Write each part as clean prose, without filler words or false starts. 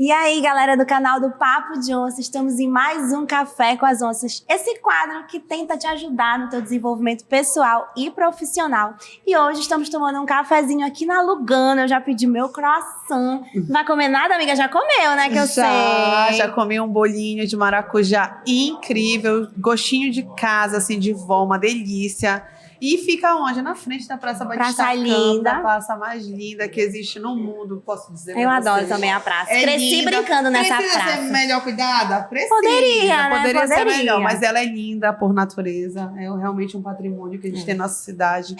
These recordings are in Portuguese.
E aí, galera do canal do Papo de Onça, estamos em mais um Café com as Onças. Esse quadro que tenta te ajudar no teu desenvolvimento pessoal e profissional. E hoje estamos tomando um cafezinho aqui na Lugano. Eu já pedi meu croissant. Não vai comer nada, amiga? Já comeu, né? Que eu sei. Já comi um bolinho de maracujá incrível. Gostinho de casa, assim, de vó, uma delícia. E fica onde? Na frente da Praça Batista Praça linda. A praça mais linda que existe no mundo, posso dizer. Eu adoro também a praça. É Cresci linda. brincando nessa Precisa praça. ser melhor cuidada? Precisa. Poderia, né? Poderia ser Poderia. melhor, mas ela é linda por natureza. É realmente um patrimônio que a gente tem na nossa cidade.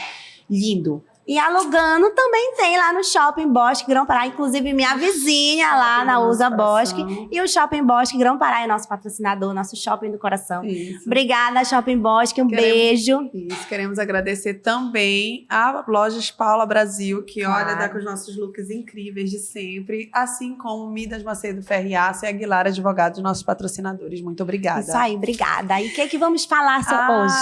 Lindo. E a Lugano também tem lá no Shopping Bosque Grão-Pará, inclusive minha vizinha lá na USA Bosque. E o Shopping Bosque Grão-Pará é nosso patrocinador, nosso shopping do coração. Isso. Obrigada, Shopping Bosque, beijo. Isso, queremos agradecer também a Lojas Paula Brasil, que olha, dá com os nossos looks incríveis de sempre, assim como Midas Macedo Ferriaça e Aguilar Advogados, nossos patrocinadores. Muito obrigada. Isso aí, obrigada. E o que que vamos falar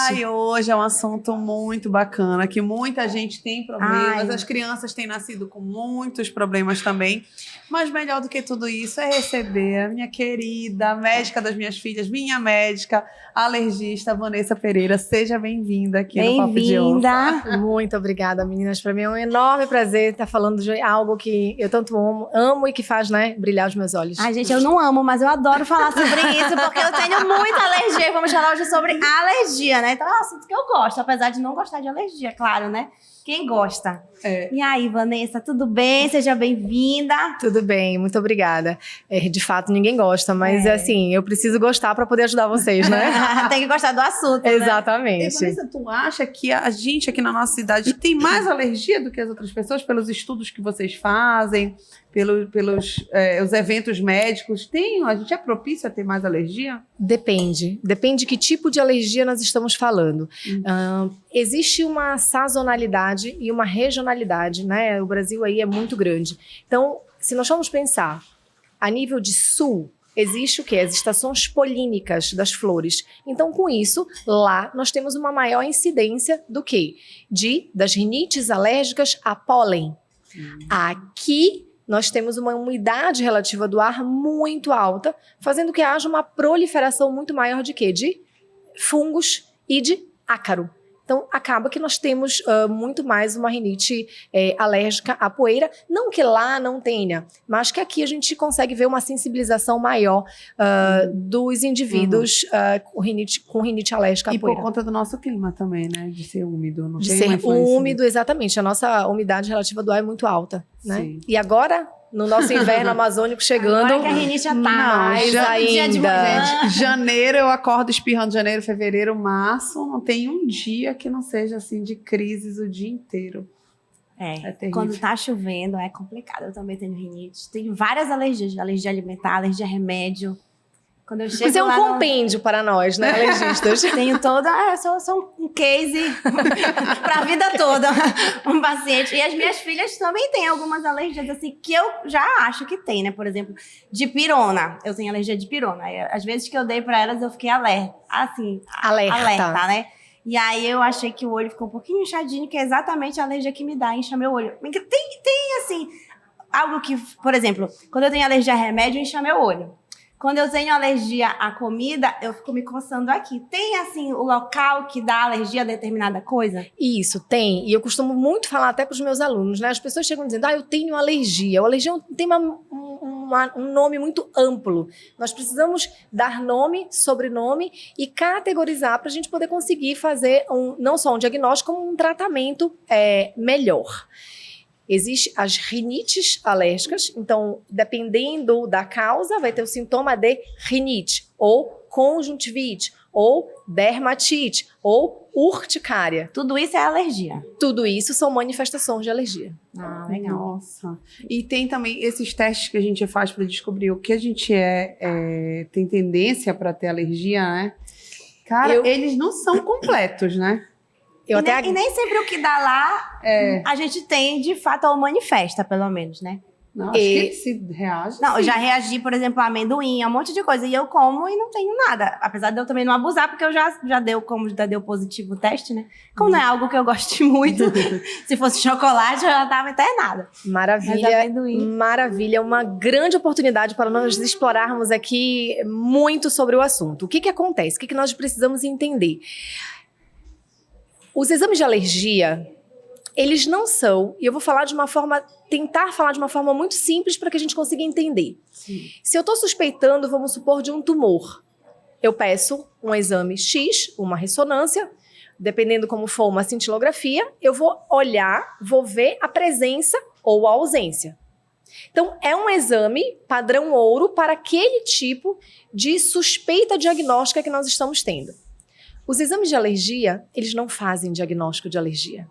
hoje? Hoje é um assunto muito bacana, que muita gente tem problemas, as crianças têm nascido com muitos problemas também, mas melhor do que tudo isso é receber a minha querida médica das minhas filhas, minha médica, alergista, Vanessa Pereira. Seja bem-vinda aqui no Papo de Onça. Bem-vinda. Muito obrigada, meninas. Para mim é um enorme prazer estar falando de algo que eu tanto amo e que faz, né, brilhar os meus olhos. Ai, gente, eu não amo, mas eu adoro falar sobre isso, porque eu tenho muita alergia. Vamos falar hoje sobre alergia, né? Então é um assunto que eu gosto, apesar de não gostar de alergia, claro, né? Quem gosta? E aí, Vanessa, tudo bem? Seja bem-vinda. Tudo bem, muito obrigada. De fato, ninguém gosta, mas assim, eu preciso gostar para poder ajudar vocês, né? Tem que gostar do assunto, né? Exatamente. E, Vanessa, tu acha que a gente aqui na nossa cidade tem mais alergia do que as outras pessoas, pelos estudos que vocês fazem, pelos os eventos médicos? A gente é propício a ter mais alergia? Depende de que tipo de alergia nós estamos falando. Existe uma sazonalidade e uma regionalidade, né? O Brasil aí é muito grande. Então, se nós formos pensar a nível de sul, existe o quê? As estações polínicas das flores. Então, com isso, lá nós temos uma maior incidência do quê? Das rinites alérgicas a pólen. Aqui nós temos uma umidade relativa do ar muito alta, fazendo que haja uma proliferação muito maior de quê? De fungos e de ácaro. Então, acaba que nós temos muito mais uma rinite alérgica à poeira. Não que lá não tenha, mas que aqui a gente consegue ver uma sensibilização maior dos indivíduos com rinite alérgica à poeira. E por conta do nosso clima também, né? De ser úmido. Não De tem ser uma influência úmido, exatamente. A nossa umidade relativa do ar é muito alta, né? Sim. E agora, no nosso inverno amazônico chegando... Agora que a rinite já tá mais dia de manhã. Gente, janeiro eu acordo espirrando, janeiro, fevereiro, março, não tem um dia que não seja assim de crises o dia inteiro. É terrível. Quando tá chovendo é complicado. Eu também tenho rinite. Tenho várias alergias, alergia alimentar, alergia a remédio. Quando eu chego Isso é um lá compêndio para nós, né, alergistas? Tenho toda... Eu sou um case pra vida toda, um paciente. E as minhas filhas também têm algumas alergias, assim, que eu já acho que tem, né? Por exemplo, dipirona. Eu tenho alergia de dipirona. Às vezes que eu dei pra elas, eu fiquei alerta. Assim, alerta, né? E aí eu achei que o olho ficou um pouquinho inchadinho, que é exatamente a alergia que me dá, incha meu olho. Tem assim, algo que... Por exemplo, quando eu tenho alergia a remédio, incha meu olho. Quando eu tenho alergia à comida, eu fico me coçando aqui. Tem, assim, o local que dá alergia a determinada coisa? Isso, tem. E eu costumo muito falar até para os meus alunos, né? As pessoas chegam dizendo, eu tenho alergia. A alergia tem um nome muito amplo. Nós precisamos dar nome, sobrenome e categorizar para a gente poder conseguir fazer não só um diagnóstico, como um tratamento melhor. Existem as rinites alérgicas, então, dependendo da causa, vai ter o sintoma de rinite, ou conjuntivite, ou dermatite, ou urticária. Tudo isso é alergia. Tudo isso são manifestações de alergia. Ah, legal. Nossa. E tem também esses testes que a gente faz para descobrir o que a gente tem tendência para ter alergia, né? Cara, eles não são completos, né? E nem sempre o que dá lá, a gente tem, de fato, ou manifesta, pelo menos, né? Não, acho que se reage. Não, sim. eu já reagi, por exemplo, a amendoim, a um monte de coisa. E eu como e não tenho nada. Apesar de eu também não abusar, porque eu já deu positivo o teste, né? Como não é algo que eu goste muito, se fosse chocolate, eu já tava internada. Maravilha, amendoim. maravilha. Uma grande oportunidade para nós explorarmos aqui muito sobre o assunto. O que acontece? O que nós precisamos entender? Os exames de alergia, eles não são, e eu vou tentar falar de uma forma muito simples para que a gente consiga entender. Sim. Se eu estou suspeitando, vamos supor, de um tumor, eu peço um exame X, uma ressonância, dependendo como for uma cintilografia, eu vou olhar, vou ver a presença ou a ausência. Então, é um exame padrão ouro para aquele tipo de suspeita diagnóstica que nós estamos tendo. Os exames de alergia, eles não fazem diagnóstico de alergia.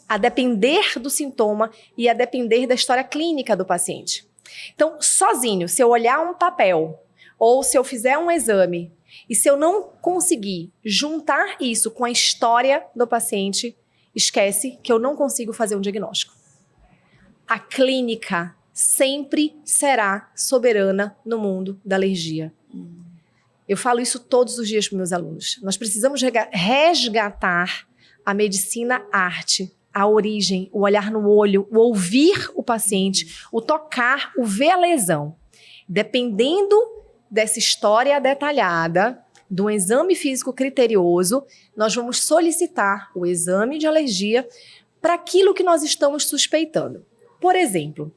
A depender do sintoma e a depender da história clínica do paciente. Então, sozinho, se eu olhar um papel ou se eu fizer um exame e se eu não conseguir juntar isso com a história do paciente, esquece que eu não consigo fazer um diagnóstico. A clínica sempre será soberana no mundo da alergia. Eu falo isso todos os dias para meus alunos. Nós precisamos resgatar a medicina arte, a origem, o olhar no olho, o ouvir o paciente, o tocar, o ver a lesão. Dependendo dessa história detalhada, do exame físico criterioso, nós vamos solicitar o exame de alergia para aquilo que nós estamos suspeitando. Por exemplo,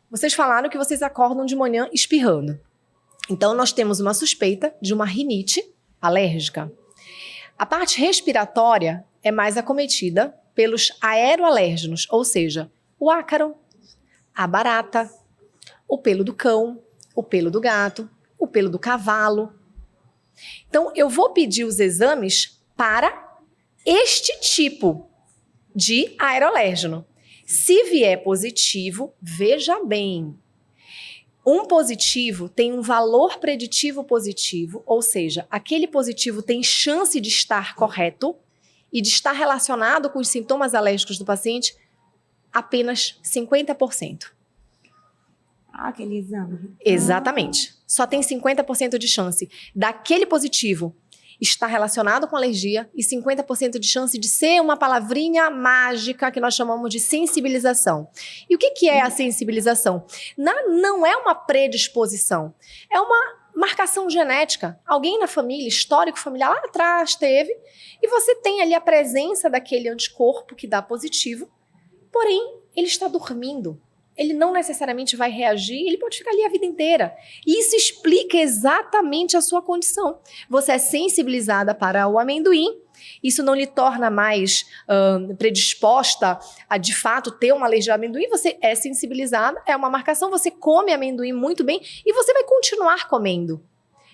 vocês falaram que vocês acordam de manhã espirrando. Então, nós temos uma suspeita de uma rinite alérgica. A parte respiratória é mais acometida pelos aeroalérgenos, ou seja, o ácaro, a barata, o pelo do cão, o pelo do gato, o pelo do cavalo. Então, eu vou pedir os exames para este tipo de aeroalérgeno. Se vier positivo, veja bem, um positivo tem um valor preditivo positivo, ou seja, aquele positivo tem chance de estar correto e de estar relacionado com os sintomas alérgicos do paciente apenas 50%. Aquele exame. Exatamente. Só tem 50% de chance daquele positivo estar relacionado com alergia e 50% de chance de ser uma palavrinha mágica que nós chamamos de sensibilização. E o que é a sensibilização? Não é uma predisposição, é uma marcação genética. Alguém na família, histórico familiar lá atrás teve, e você tem ali a presença daquele anticorpo que dá positivo, porém ele está dormindo. Ele não necessariamente vai reagir, ele pode ficar ali a vida inteira. E isso explica exatamente a sua condição. Você é sensibilizada para o amendoim, isso não lhe torna mais predisposta a, de fato, ter uma alergia ao amendoim. Você é sensibilizada, é uma marcação, você come amendoim muito bem e você vai continuar comendo.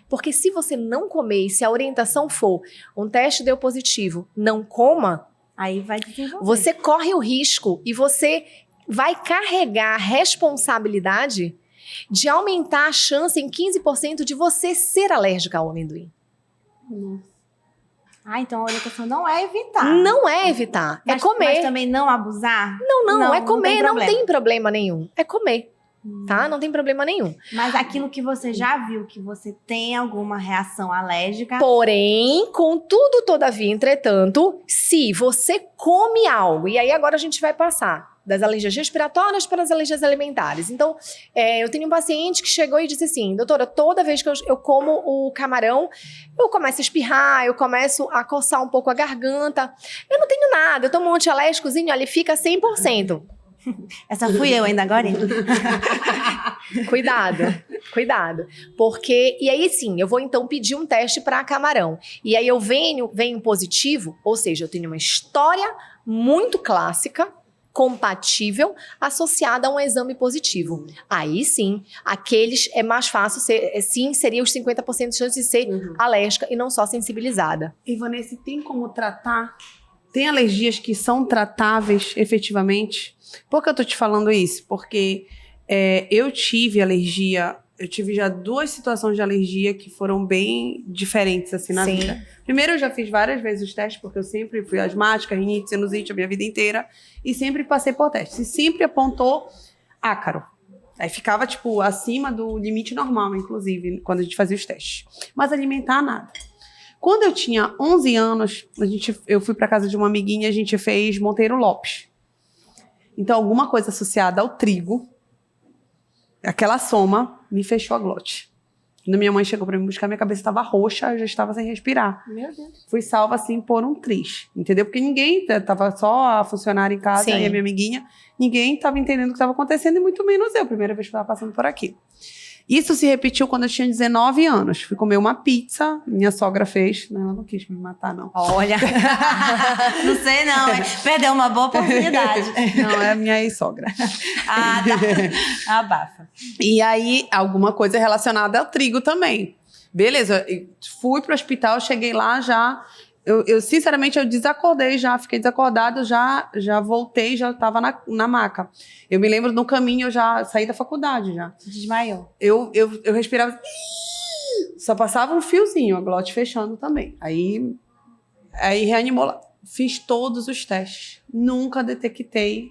Porque se você não comer e se a orientação for um teste deu positivo, não coma, aí vai desenvolver. Você corre o risco e você vai carregar a responsabilidade de aumentar a chance em 15% de você ser alérgica ao amendoim. Então a orientação não é evitar. Não é evitar, é comer. Mas também não abusar? Não, é comer, não tem tem problema nenhum. É comer, tá? Não tem problema nenhum. Mas aquilo que você já viu, que você tem alguma reação alérgica... Porém, contudo, todavia, entretanto, se você come algo, e aí agora a gente vai passar das alergias respiratórias para as alergias alimentares. Então, eu tenho um paciente que chegou e disse assim, doutora, toda vez que eu como o camarão, eu começo a espirrar, eu começo a coçar um pouco a garganta. Eu não tenho nada, eu tomo um antialérgicozinho, ele fica 100%. Essa fui eu ainda agora? Cuidado. Porque, e aí sim, eu vou então pedir um teste para camarão. E aí eu venho positivo, ou seja, eu tenho uma história muito clássica, compatível, associada a um exame positivo. Aí sim, aqueles é mais fácil seria os 50% de chance de ser alérgica e não só sensibilizada. E Vanessa, tem como tratar? Tem alergias que são tratáveis efetivamente? Por que eu tô te falando isso? Porque eu tive já 2 situações de alergia que foram bem diferentes assim na vida. Primeiro, eu já fiz várias vezes os testes, porque eu sempre fui asmática, rinite, sinusite a minha vida inteira, e sempre passei por testes. E sempre apontou ácaro. Aí ficava, tipo, acima do limite normal, inclusive, quando a gente fazia os testes. Mas alimentar, nada. Quando eu tinha 11 anos, eu fui para casa de uma amiguinha e a gente fez Monteiro Lopes. Então, alguma coisa associada ao trigo, aquela soma, me fechou a glote. Quando minha mãe chegou para me buscar, minha cabeça estava roxa, eu já estava sem respirar. Meu Deus. Fui salva, assim, por um triz, entendeu? Porque ninguém, tava só a funcionária em casa e a minha amiguinha, ninguém estava entendendo o que estava acontecendo e muito menos eu, primeira vez que eu estava passando por aqui. Isso se repetiu quando eu tinha 19 anos. Fui comer uma pizza, minha sogra fez. Não, ela não quis me matar, não. Olha, não sei não, hein? Perdeu uma boa oportunidade. Não, é a minha ex-sogra. Ah, tá. Abafa. E aí, alguma coisa relacionada ao trigo também. Beleza, eu fui pro hospital, cheguei lá já... Eu sinceramente, eu desacordei já, fiquei desacordada, já voltei, já estava na maca. Eu me lembro, no caminho, eu já saí da faculdade já. Desmaiou. Eu respirava... Só passava um fiozinho, a glote fechando também. Aí reanimou lá. Fiz todos os testes. Nunca detectei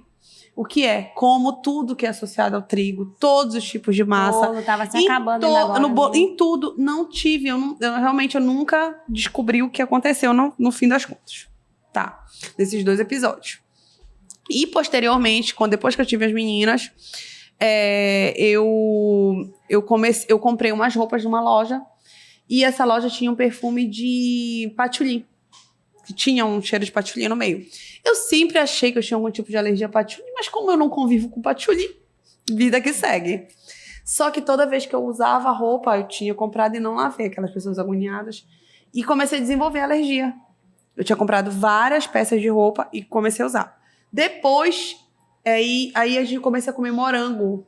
o que é. Como tudo que é associado ao trigo, todos os tipos de massa. O bolo tava se acabando ainda agora. Em tudo, não tive. Realmente, eu nunca descobri o que aconteceu no fim das contas. Tá. Desses 2 episódios. E, posteriormente, depois que eu tive as meninas, eu comprei umas roupas numa loja. E essa loja tinha um perfume de patchouli. Que tinha um cheiro de patchouli no meio. Eu sempre achei que eu tinha algum tipo de alergia a patchouli, mas como eu não convivo com patchouli, vida que segue. Só que toda vez que eu usava a roupa, eu tinha comprado e não lavei, aquelas pessoas agoniadas, e comecei a desenvolver alergia. Eu tinha comprado várias peças de roupa e comecei a usar. Depois, aí a gente comecei a comer morango.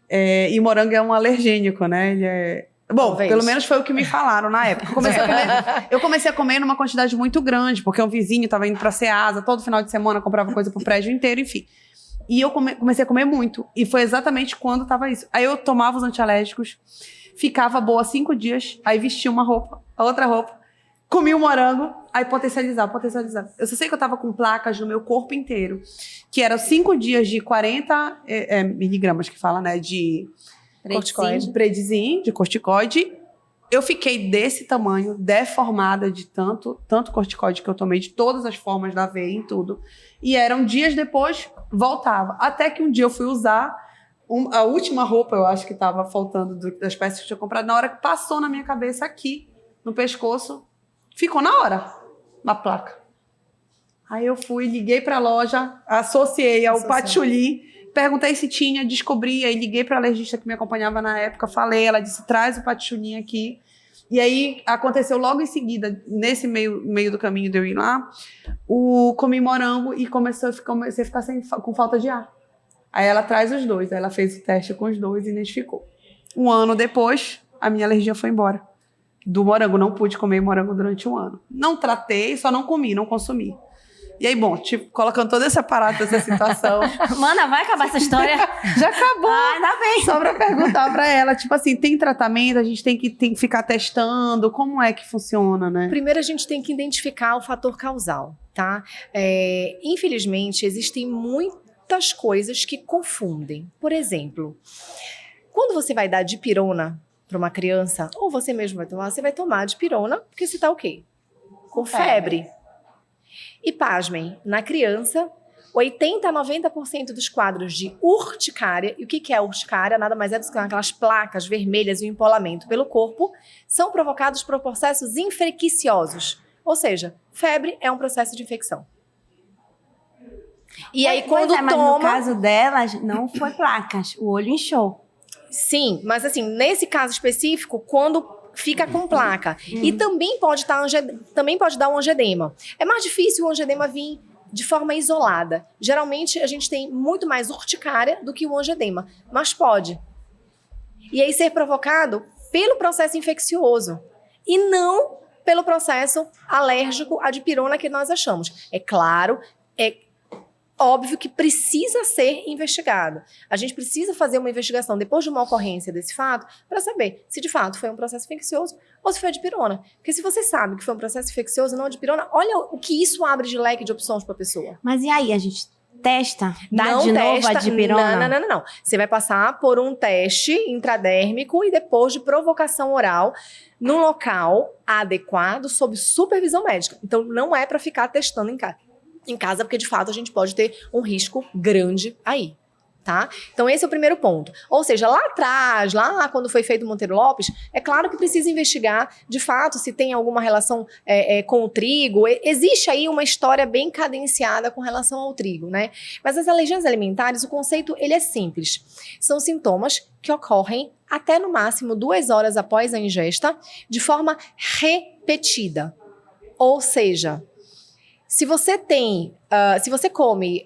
E morango é um alergênico, né? Ele é... Bom, Talvez. Pelo menos foi o que me falaram na época. Eu comecei a comer numa quantidade muito grande, porque um vizinho estava indo pra Ceasa, todo final de semana comprava coisa pro prédio inteiro, enfim. E eu comecei a comer muito. E foi exatamente quando tava isso. Aí eu tomava os antialérgicos, ficava boa 5 dias, aí vestia uma roupa, a outra roupa, comia um morango, aí potencializava. Eu só sei que eu tava com placas no meu corpo inteiro, que eram 5 dias de 40 miligramas, que fala, né, de... Predizin, de corticoide. Eu fiquei desse tamanho, deformada de tanto corticoide que eu tomei, de todas as formas da veia, em tudo. E eram dias depois, voltava. Até que um dia eu fui usar a última roupa, eu acho que estava faltando das peças que eu tinha comprado, na hora que passou na minha cabeça aqui, no pescoço, ficou na hora, na placa. Aí eu fui, liguei para a loja, associei ao patchouli, perguntei se tinha, descobri, aí liguei para a alergista que me acompanhava na época, falei, ela disse, traz o patchouli aqui. E aí aconteceu logo em seguida, nesse meio do caminho de eu ir lá, comi morango e comecei a ficar com falta de ar. Aí ela traz os 2, aí ela fez o teste com os 2 e identificou. 1 ano depois, a minha alergia foi embora. Do morango, não pude comer morango durante 1 ano. Não tratei, só não comi, não consumi. E aí, bom, tipo, colocando todo esse aparato, essa situação... Mana, vai acabar essa história? Já acabou! Ah, ainda bem! Só pra perguntar pra ela, tipo assim, tem tratamento? A gente tem que ficar testando? Como é que funciona, né? Primeiro, a gente tem que identificar o fator causal, tá? Infelizmente, existem muitas coisas que confundem. Por exemplo, quando você vai dar dipirona para uma criança, ou você mesmo vai tomar, você vai tomar dipirona porque você tá o quê? Com febre. E pasmem, na criança, 80% a 90% dos quadros de urticária, e o que é urticária? Nada mais é do que aquelas placas vermelhas e o empolamento pelo corpo, são provocados por processos infecciosos. Ou seja, febre é um processo de infecção. E aí, quando mas no caso delas, não foi placas, o olho inchou. Sim, mas assim, nesse caso específico, quando fica com placa. E também pode dar um angedema. É mais difícil o angedema vir de forma isolada. Geralmente, a gente tem muito mais urticária do que o angedema, mas pode. E aí ser provocado pelo processo infeccioso e não pelo processo alérgico à dipirona que nós achamos. É claro, óbvio que precisa ser investigado. A gente precisa fazer uma investigação depois de uma ocorrência desse fato para saber se de fato foi um processo infeccioso ou se foi a dipirona. Porque se você sabe que foi um processo infeccioso e não a dipirona, olha o que isso abre de leque de opções para a pessoa. Mas e aí, a gente Testa? Dá Não de novo a testa, dipirona? não. Você vai passar por um teste intradérmico e depois de provocação oral no local adequado, sob supervisão médica. Então, não é para ficar testando em casa, porque de fato a gente pode ter um risco grande aí. Tá? Então esse é o primeiro ponto. Ou seja, lá atrás, lá quando foi feito o Monteiro Lopes, é claro que precisa investigar de fato se tem alguma relação com o trigo. Existe aí uma história bem cadenciada com relação ao trigo, né? Mas as alergias alimentares, o conceito ele é simples. São sintomas que ocorrem até no máximo 2 horas após a ingesta, de forma repetida. Ou seja, se você come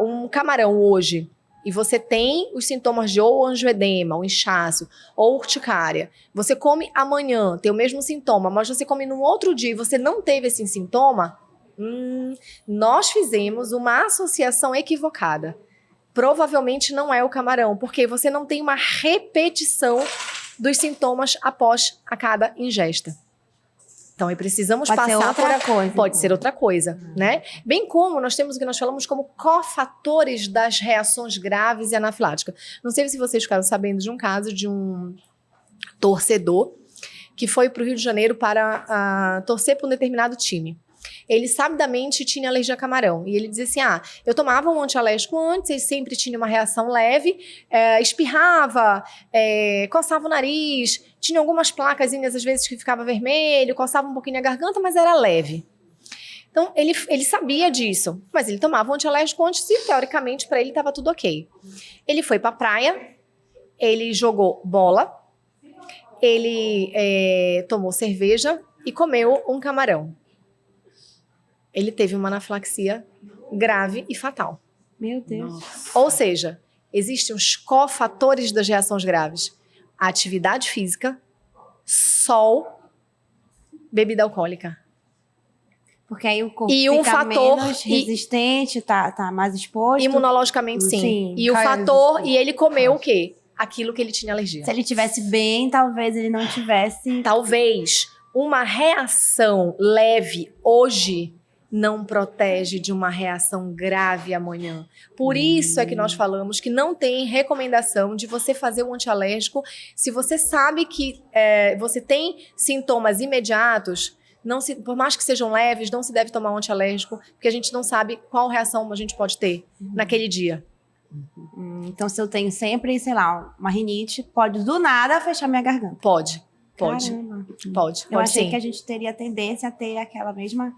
um camarão hoje e você tem os sintomas de ou angioedema, ou inchaço, ou urticária, você come amanhã, tem o mesmo sintoma, mas você come no outro dia e você não teve esse sintoma, nós fizemos uma associação equivocada. Provavelmente não é o camarão, porque você não tem uma repetição dos sintomas após a cada ingesta. Então, precisamos Pode passar ser outra coisa. Pode ser outra coisa, né? Bem como nós temos o que nós falamos como cofatores das reações graves e anafiláticas. Não sei se vocês ficaram sabendo de um caso de um torcedor que foi para o Rio de Janeiro para torcer para um determinado time. Ele sabidamente tinha alergia a camarão. E ele dizia assim, eu tomava um antialérgico antes, ele sempre tinha uma reação leve, espirrava, coçava o nariz, tinha algumas placazinhas às vezes que ficava vermelho, coçava um pouquinho a garganta, mas era leve. Então, ele sabia disso, mas ele tomava um antialérgico antes e, teoricamente, para ele estava tudo ok. Ele foi para a praia, ele jogou bola, ele tomou cerveja e comeu um camarão. Ele teve uma anafilaxia grave e fatal. Meu Deus. Nossa. Ou seja, existem os cofatores das reações graves. A atividade física, sol, bebida alcoólica. Porque aí o corpo E um fica fator menos resistente, tá mais exposto. Imunologicamente, sim. Sim. E o fator, e ele comeu o quê? Aquilo que ele tinha alergia. Se ele tivesse bem, talvez ele não tivesse. Talvez uma reação leve hoje não protege de uma reação grave amanhã. Por isso é que nós falamos que não tem recomendação de você fazer um antialérgico se você sabe que você tem sintomas imediatos. Por mais que sejam leves, não se deve tomar um antialérgico, porque a gente não sabe qual reação a gente pode ter naquele dia. Então, se eu tenho sempre, sei lá, uma rinite, pode do nada fechar minha garganta. Pode. Caramba. Pode Eu achei sim. que a gente teria tendência a ter aquela mesma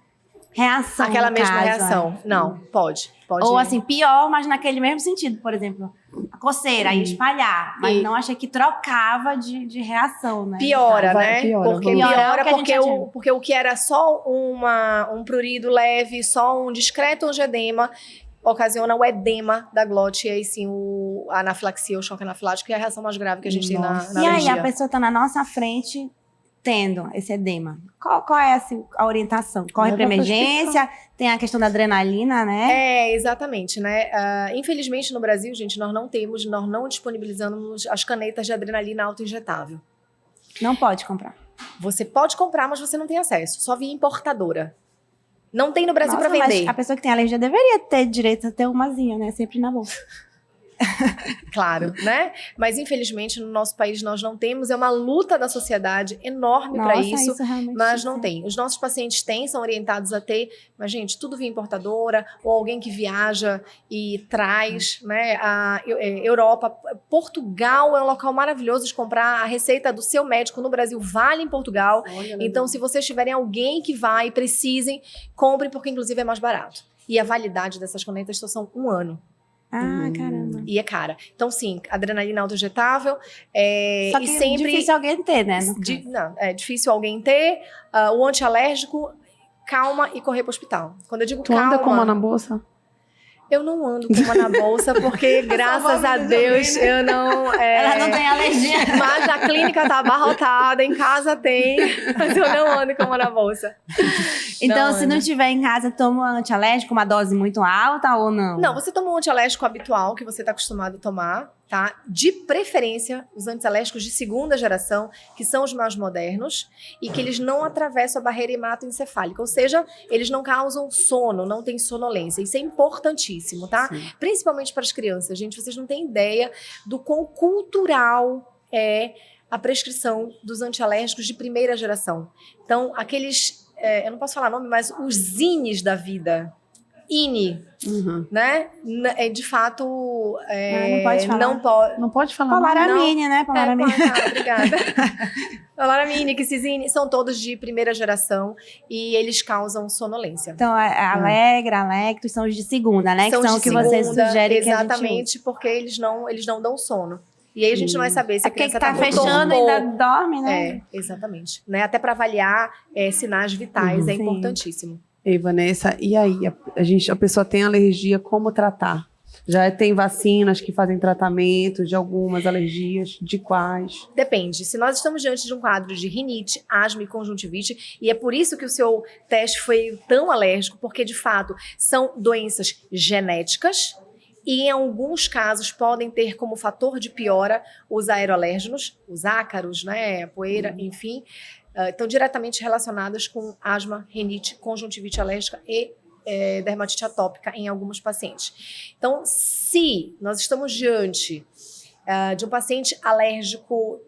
reação. Aquela no mesma caso, reação. Não, pode. Ou assim, pior, mas naquele mesmo sentido. Por exemplo, a coceira, ia espalhar. Mas não achei que trocava de reação, né? Piora, né? Piora, porque piora piora o que a gente atinge. porque o que era só um prurido leve, só um discreto angioedema, ocasiona o edema da glote e aí sim a anafilaxia, o choque anafilático, e a reação mais grave que a gente tem na E aí, alergia. a pessoa tá na nossa frente tendo esse edema. Qual é assim, a orientação? Corre para emergência? Tem a questão da adrenalina, né? Exatamente, né? Infelizmente no Brasil, gente, nós não disponibilizamos as canetas de adrenalina autoinjetável. Não pode comprar. Você pode comprar, mas você não tem acesso, só via importadora. Não tem no Brasil para vender. Mas a pessoa que tem alergia deveria ter direito a ter umazinha, né? Sempre na bolsa. Claro, né? Mas infelizmente no nosso país nós não temos, é uma luta da sociedade enorme para isso, realmente mas não tem. Os nossos pacientes são orientados a ter, mas gente, tudo via importadora, ou alguém que viaja e traz, né? A Europa, Portugal é um local maravilhoso de comprar. A receita do seu médico no Brasil vale em Portugal. Então, se vocês tiverem alguém que vai e precisem, comprem, porque inclusive é mais barato. E a validade dessas canetas só são 1 ano. Caramba. E é cara. Então, sim, adrenalina autoinjetável. Só que é difícil alguém ter, né? Não, é difícil alguém ter. O antialérgico, calma e correr pro hospital. Quando eu digo Tu calma... anda com uma na bolsa? Eu não ando com uma na bolsa, porque graças a Deus eu não... Ela não tem alergia. Mas a clínica tá abarrotada, em casa tem, mas eu não ando com uma na bolsa. Então, se não Ana. tiver em casa, toma um antialérgico, uma dose muito alta ou não? Não, você toma um antialérgico habitual que você está acostumado a tomar, tá? De preferência, os antialérgicos de segunda geração, que são os mais modernos e que eles não atravessam a barreira hematoencefálica, ou seja, eles não causam sono, não tem sonolência. Isso é importantíssimo, tá? Sim. Principalmente para as crianças, gente. Vocês não têm ideia do quão cultural é a prescrição dos antialérgicos de primeira geração. Então, aqueles, eu não posso falar nome, mas os INES da vida. INE, Uhum. né? De fato, não pode falar. não pode. Não pode falar nada. Polaramine, né? Polaramine. Obrigada. Polaramine, que esses INE são todos de primeira geração e eles causam sonolência. Então, a Alegra, Alectos são os de segunda, né? São que são de os que você segunda, sugere que a gente use. exatamente, porque eles não dão sono. E aí a gente não vai saber se É a porque criança tá com fechando e torpor. ainda dorme, né? É, exatamente. Né? Até para avaliar sinais vitais é Sim. importantíssimo. Ei, Vanessa, e aí? A pessoa tem alergia, como tratar? Já tem vacinas que fazem tratamento de algumas alergias, de quais? Depende. Se nós estamos diante de um quadro de rinite, asma e conjuntivite, e é por isso que o seu teste foi tão alérgico, porque de fato são doenças genéticas e em alguns casos podem ter como fator de piora os aeroalérgenos, os ácaros, né, a poeira, enfim, estão diretamente relacionadas com asma, rinite, conjuntivite alérgica e dermatite atópica em alguns pacientes. Então, se nós estamos diante de um paciente alérgico,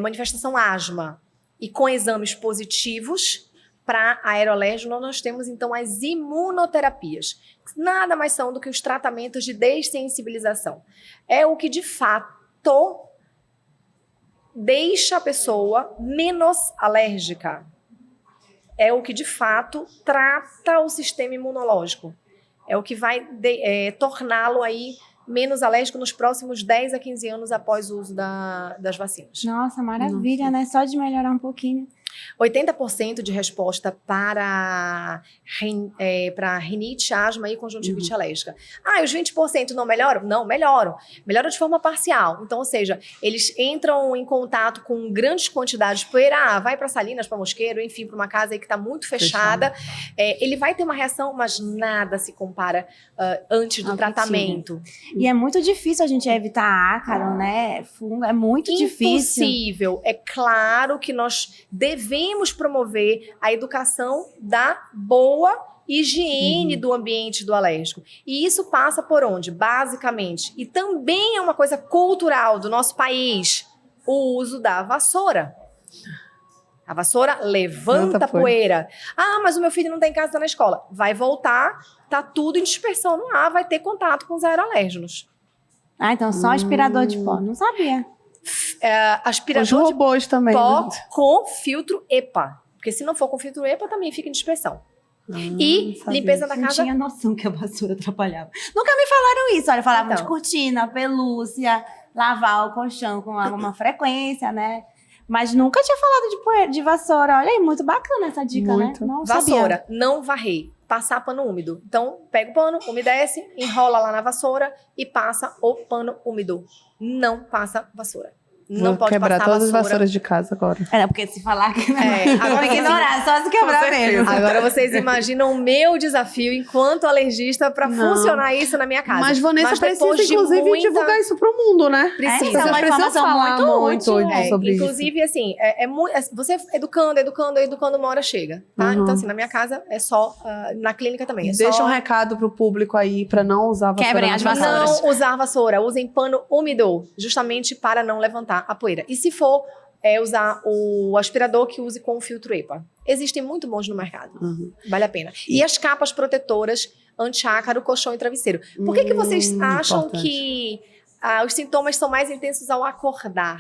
manifestação asma, e com exames positivos para aeroalérgeno, nós temos então as imunoterapias. Nada mais são do que os tratamentos de dessensibilização. É o que de fato deixa a pessoa menos alérgica. É o que de fato trata o sistema imunológico. É o que vai torná-lo aí menos alérgico nos próximos 10 a 15 anos após o uso das vacinas. Nossa, maravilha, né? Só de melhorar um pouquinho. 80% de resposta para rinite, asma e conjuntivite alérgica. Os 20% não melhoram? Não, melhoram. Melhoram de forma parcial. Então, ou seja, eles entram em contato com grandes quantidades de poeira, vai para Salinas, para Mosqueiro, enfim, para uma casa aí que está muito fechada. Ele vai ter uma reação, mas nada se compara antes do tratamento. E é muito difícil a gente evitar ácaro, né? Fungo, é muito difícil. Impossível. É claro que nós devemos promover a educação da boa higiene do ambiente do alérgico. E isso passa por onde? Basicamente. E também é uma coisa cultural do nosso país, o uso da vassoura. A vassoura levanta a poeira. Mas o meu filho não está em casa, está na escola. Vai voltar, tá tudo em dispersão no ar, vai ter contato com os aeroalérgenos. Então só aspirador de pó. Não sabia. Aspirador Os robôs de também, pó né? com filtro EPA. Porque se não for com filtro EPA, também fica em dispersão. E sabia. limpeza da Não casa. tinha noção que a vassoura atrapalhava. Nunca me falaram isso. Olha, falavam Então. de cortina, pelúcia, lavar o colchão com alguma frequência, né? Mas nunca tinha falado de vassoura. Olha aí, muito bacana essa dica, Muito. né? Não Vassoura, sabia. não varrer. Passar pano úmido. Então, pega o pano, umedece, enrola lá na vassoura e passa o pano úmido. Não passa vassoura. Não Vou pode quebrar passar todas as vassoura. vassouras de casa agora. Porque se falar que não, Agora vou ignorar, só se quebrar mesmo. Agora vocês imaginam o meu desafio enquanto alergista para Não. funcionar isso na minha casa. Mas Vanessa depois precisa, de inclusive, muita- divulgar isso pro mundo, né? Precisa. Isso é uma Vocês precisam informação falar muito útil. sobre isso. Inclusive, assim, você educando, uma hora chega, tá? Uhum. Então, assim, na minha casa é só, na clínica também. É Deixa só um recado pro público aí pra não usar vassoura. Quebrem na as casa. vassouras. não usar vassoura, usem pano úmido, justamente para não levantar a poeira. E se for usar o aspirador, que use com o filtro EPA. Existem muito bons no mercado. Uhum. Vale a pena. E as capas protetoras anti-ácaro, colchão e travesseiro. Por que vocês acham importante. que os sintomas são mais intensos ao acordar?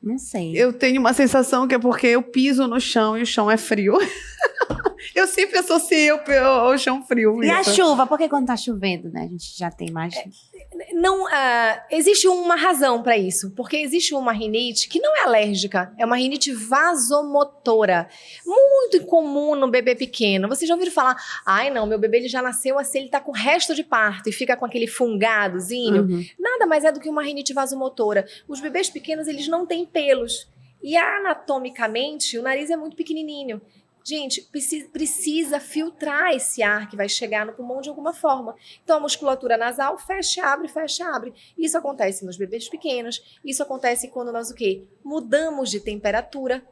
Não sei. Eu tenho uma sensação que é porque eu piso no chão e o chão é frio. Eu sempre associei ao chão frio. E a isso. chuva? Porque quando tá chovendo, né? A gente já tem mais... Não, existe uma razão para isso, porque existe uma rinite que não é alérgica, é uma rinite vasomotora, muito incomum no bebê pequeno. Vocês já ouviram falar, não, meu bebê ele já nasceu assim, ele tá com resto de parto e fica com aquele fungadozinho? Uhum. Nada mais é do que uma rinite vasomotora. Os bebês pequenos, eles não têm pelos e anatomicamente o nariz é muito pequenininho. Gente, precisa filtrar esse ar que vai chegar no pulmão de alguma forma. Então, a musculatura nasal fecha, abre, fecha, abre. Isso acontece nos bebês pequenos. Isso acontece quando nós o quê? Mudamos de temperatura.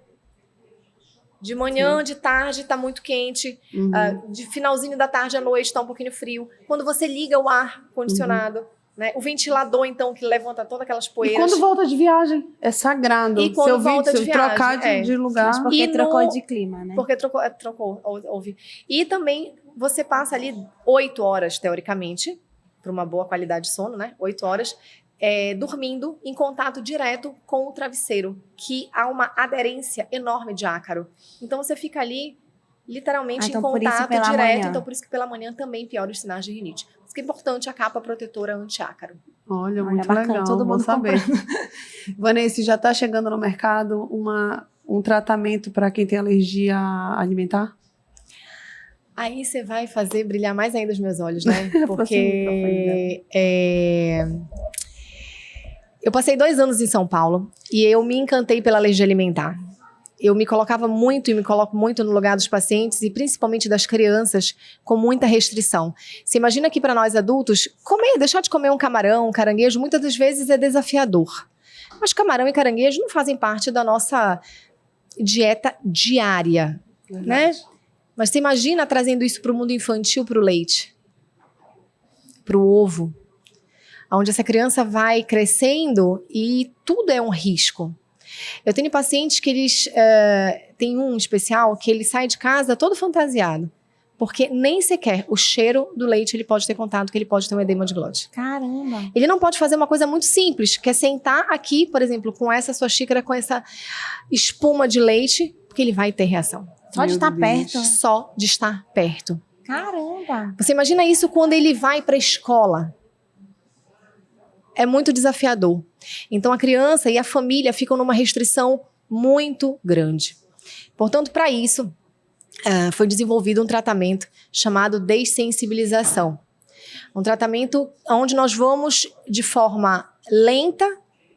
De manhã, de tarde, tá muito quente. De finalzinho da tarde à noite, tá um pouquinho frio. Quando você liga o ar condicionado, né? O ventilador, então, que levanta todas aquelas poeiras. E quando volta de viagem, é sagrado. E quando volta de viagem, trocar de lugar. Mas porque E trocou de clima, né? Porque trocou, houve. E também você passa ali 8 horas, teoricamente, para uma boa qualidade de sono, né? 8 horas, dormindo em contato direto com o travesseiro, que há uma aderência enorme de ácaro. Então você fica ali, literalmente, então, em por isso contato pela direto. manhã. Então por isso que pela manhã também piora os sinais de rinite. Por isso que é importante a capa protetora anti-ácaro. Olha, muito bacana, legal, todo bom mundo saber. Vanessa, já está chegando no mercado um tratamento para quem tem alergia alimentar? Aí você vai fazer brilhar mais ainda os meus olhos, né? Porque eu passei 2 anos em São Paulo e eu me encantei pela alergia alimentar. Eu me colocava muito e me coloco muito no lugar dos pacientes e principalmente das crianças com muita restrição. Você imagina que para nós adultos, deixar de comer um camarão, um caranguejo, muitas das vezes é desafiador. Mas camarão e caranguejo não fazem parte da nossa dieta diária, né? Mas você imagina trazendo isso para o mundo infantil, para o leite, para o ovo, onde essa criança vai crescendo e tudo é um risco. Eu tenho pacientes que eles... tem um especial que ele sai de casa todo fantasiado, porque nem sequer o cheiro do leite ele pode ter contato, que ele pode ter um edema de glote. Caramba! Ele não pode fazer uma coisa muito simples, que é sentar aqui, por exemplo, com essa sua xícara, com essa espuma de leite, porque ele vai ter reação. Só de estar perto? Só de estar perto. Caramba! Você imagina isso quando ele vai para a escola. É muito desafiador. Então a criança e a família ficam numa restrição muito grande. Portanto, para isso, foi desenvolvido um tratamento chamado dessensibilização. Um tratamento onde nós vamos de forma lenta,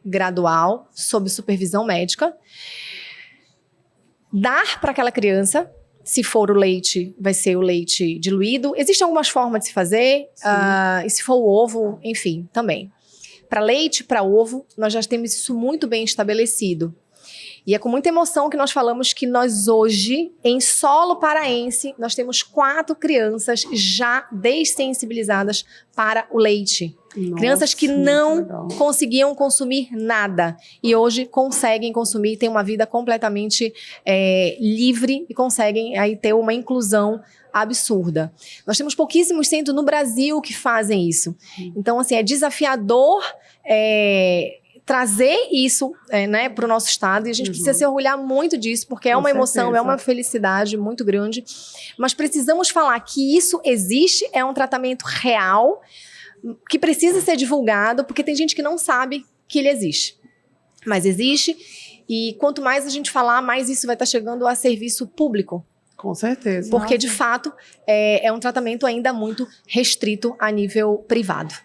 gradual, sob supervisão médica, dar para aquela criança. Se for o leite, vai ser o leite diluído. Existem algumas formas de se fazer, e se for o ovo, enfim, também. Para leite, para ovo, nós já temos isso muito bem estabelecido. E é com muita emoção que nós falamos que nós hoje, em solo paraense, nós temos 4 crianças já dessensibilizadas para o leite. Nossa, crianças que não conseguiam consumir nada e hoje conseguem consumir, têm uma vida completamente livre e conseguem aí ter uma inclusão absurda. Nós temos pouquíssimos centros no Brasil que fazem isso. Então, assim, é desafiador trazer isso né, para o nosso estado, e a gente precisa se orgulhar muito disso, porque é uma emoção, é uma felicidade muito grande, mas precisamos falar que isso existe, é um tratamento real, que precisa ser divulgado, porque tem gente que não sabe que ele existe, mas existe, e quanto mais a gente falar, mais isso vai estar chegando a serviço público. Com certeza. Porque, de fato, é um tratamento ainda muito restrito a nível privado.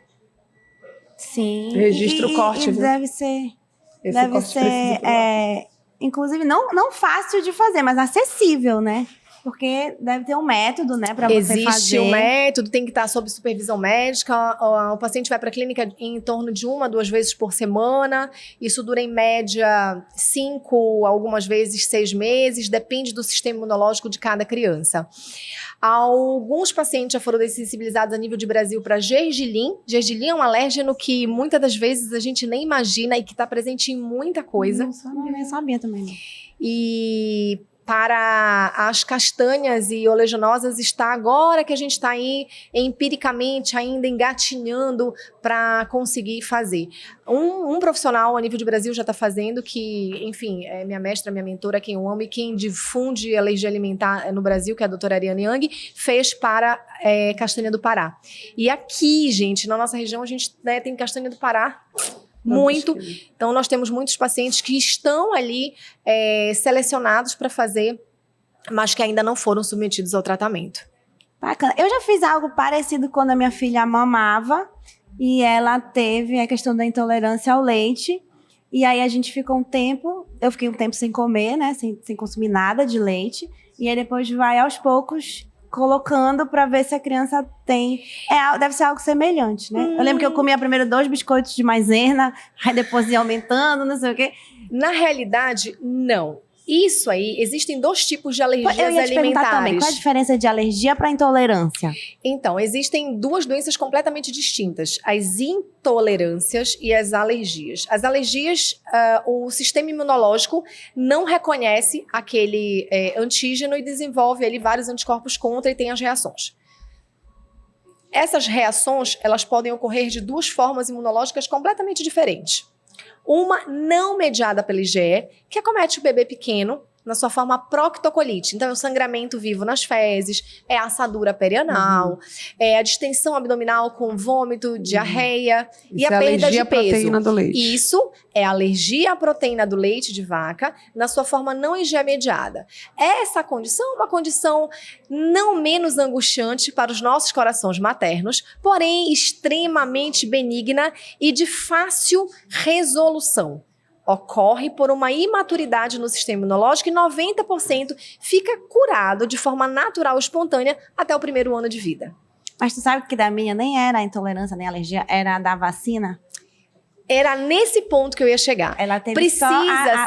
Sim. Registro corte, viu? Deve ser, inclusive, não fácil de fazer, mas acessível, né? Porque deve ter um método, né, para você fazer. Existe um método, tem que estar sob supervisão médica. O paciente vai para a clínica em torno de 1 a 2 vezes por semana. Isso dura, em média, 5, algumas vezes 6 meses. Depende do sistema imunológico de cada criança. Alguns pacientes já foram dessensibilizados a nível de Brasil para gergelim. Gergelim é um alérgeno que muitas das vezes a gente nem imagina e que está presente em muita coisa. Não sabia também. Não. E para as castanhas e oleaginosas está agora que a gente está aí empiricamente ainda engatinhando para conseguir fazer. Um profissional a nível de Brasil já está fazendo, que, enfim, é minha mestra, minha mentora, quem eu amo e quem difunde alergia alimentar no Brasil, que é a doutora Ariane Yang, fez para castanha do Pará. E aqui, gente, na nossa região, a gente tem castanha do Pará muito. Então, nós temos muitos pacientes que estão ali selecionados para fazer, mas que ainda não foram submetidos ao tratamento. Bacana. Eu já fiz algo parecido quando a minha filha mamava e ela teve a questão da intolerância ao leite. E aí a gente ficou um tempo eu fiquei um tempo sem comer, né? Sem consumir nada de leite. E aí depois vai aos poucos colocando pra ver se a criança tem... deve ser algo semelhante, né? Eu lembro que eu comia primeiro 2 biscoitos de maisena, aí depois ia aumentando, não sei o quê. Na realidade, não. Isso aí, existem 2 tipos de alergias Eu ia te perguntar alimentares. também, qual a diferença de alergia para intolerância? Então, existem 2 doenças completamente distintas: as intolerâncias e as alergias. As alergias, o sistema imunológico não reconhece aquele antígeno e desenvolve ali vários anticorpos contra e tem as reações. Essas reações, elas podem ocorrer de 2 formas imunológicas completamente diferentes. Uma não mediada pela IgE, que acomete o bebê pequeno na sua forma proctocolite. Então, é o sangramento vivo nas fezes, é a assadura perianal, é a distensão abdominal com vômito, diarreia e a perda de peso. Alergia à proteína do leite. Isso é alergia à proteína do leite de vaca na sua forma não IgE mediada. Essa condição é uma condição não menos angustiante para os nossos corações maternos, porém extremamente benigna e de fácil resolução. Ocorre por uma imaturidade no sistema imunológico e 90% fica curado de forma natural e espontânea até o 1º ano de vida. Mas tu sabe que da minha nem era a intolerância nem a alergia, era a da vacina? Era nesse ponto que eu ia chegar. Ela teve só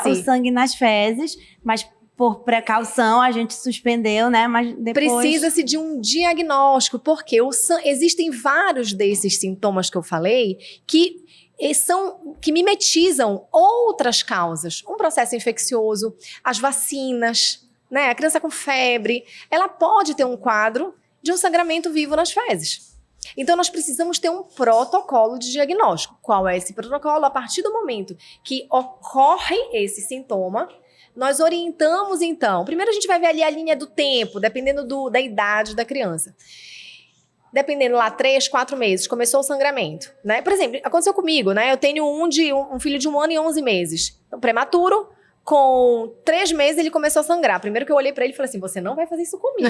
o sangue nas fezes, mas por precaução a gente suspendeu, né? Mas depois... Precisa-se de um diagnóstico, porque existem vários desses sintomas que eu falei que mimetizam outras causas. Um processo infeccioso, as vacinas, né? A criança com febre, ela pode ter um quadro de um sangramento vivo nas fezes. Então, nós precisamos ter um protocolo de diagnóstico. Qual é esse protocolo? A partir do momento que ocorre esse sintoma, nós orientamos, então. Primeiro, a gente vai ver ali a linha do tempo, dependendo da idade da criança. Dependendo lá, 3, 4 meses, começou o sangramento, né? Por exemplo, aconteceu comigo, né? Eu tenho um filho de 1 ano e 11 meses. Então, prematuro, com 3 meses ele começou a sangrar. Primeiro que eu olhei pra ele e falei assim, você não vai fazer isso comigo.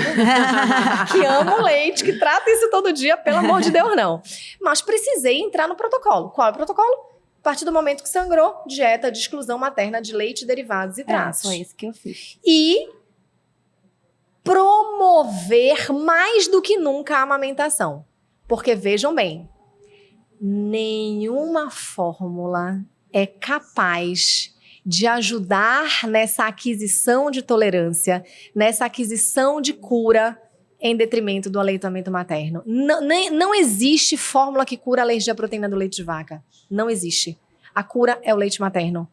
Que amo leite, que trata isso todo dia, pelo amor de Deus, não. Mas precisei entrar no protocolo. Qual é o protocolo? A partir do momento que sangrou, dieta de exclusão materna de leite, derivados e traços. Foi isso que eu fiz. E promover mais do que nunca a amamentação. Porque, vejam bem, nenhuma fórmula é capaz de ajudar nessa aquisição de tolerância, nessa aquisição de cura em detrimento do aleitamento materno. Não existe fórmula que cura a alergia à proteína do leite de vaca. Não existe. A cura é o leite materno.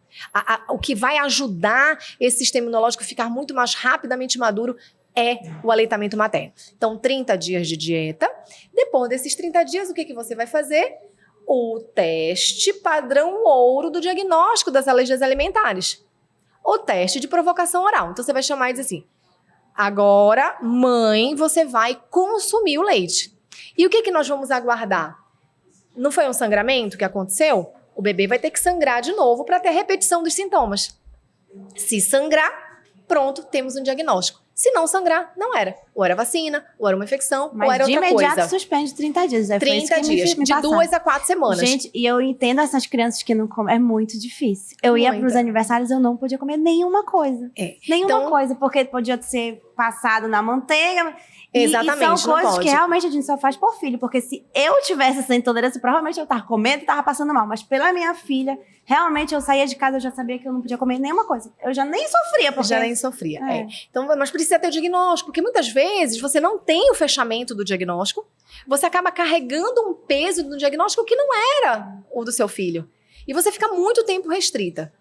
O que vai ajudar esse sistema imunológico a ficar muito mais rapidamente maduro é o aleitamento materno. Então, 30 dias de dieta. Depois desses 30 dias, o que você vai fazer? O teste padrão ouro do diagnóstico das alergias alimentares. O teste de provocação oral. Então, você vai chamar e dizer assim, agora, mãe, você vai consumir o leite. E o que nós vamos aguardar? Não foi um sangramento que aconteceu? O bebê vai ter que sangrar de novo para ter repetição dos sintomas. Se sangrar, pronto, temos um diagnóstico. Se não sangrar, não era. Ou era vacina, ou era uma infecção, ou era outra coisa. Mas de imediato suspende 30 dias. 30 dias, de 2 a 4 semanas. Gente, e eu entendo essas crianças que não comem. É muito difícil. Eu ia pros aniversários, eu não podia comer nenhuma coisa. Nenhuma coisa, porque podia ser passado na manteiga. Exatamente, e são coisas que realmente a gente só faz por filho. Porque se eu tivesse essa intolerância, provavelmente eu tava comendo e tava passando mal. Mas pela minha filha, realmente eu saía de casa, eu já sabia que eu não podia comer nenhuma coisa. Eu já nem sofria. Porque... Já nem sofria, Então, mas precisa ter o diagnóstico. Porque muitas vezes você não tem o fechamento do diagnóstico. Você acaba carregando um peso do diagnóstico que não era o do seu filho. E você fica muito tempo restrita.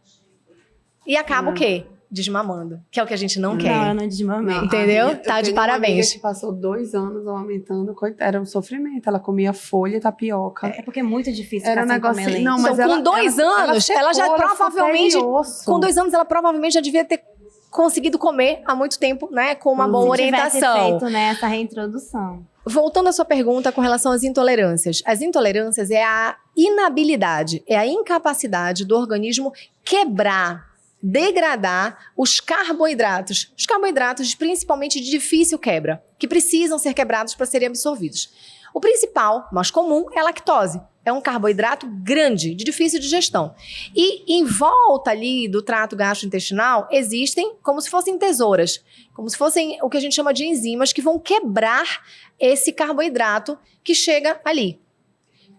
E acaba o quê? Desmamando, que é o que a gente não quer. Não, eu não desmamei. Entendeu? Tá de parabéns. Uma amiga que passou 2 anos amamentando, era um sofrimento. Ela comia folha e tapioca. É porque é muito difícil. Era um negócio assim. Não, mas então, com 2 anos, ela já provavelmente. Com 2 anos, ela provavelmente já devia ter conseguido comer há muito tempo, né? Com uma boa orientação. Se tivesse feito, né, essa reintrodução. Voltando à sua pergunta com relação às intolerâncias. As intolerâncias é a inabilidade, é a incapacidade do organismo quebrar, degradar os carboidratos. Os carboidratos, principalmente de difícil quebra, que precisam ser quebrados para serem absorvidos. O principal, mais comum, é a lactose. é um carboidrato grande, de difícil digestão. E em volta ali do trato gastrointestinal existem como se fossem tesouras, como se fossem o que a gente chama de enzimas que vão quebrar esse carboidrato que chega ali.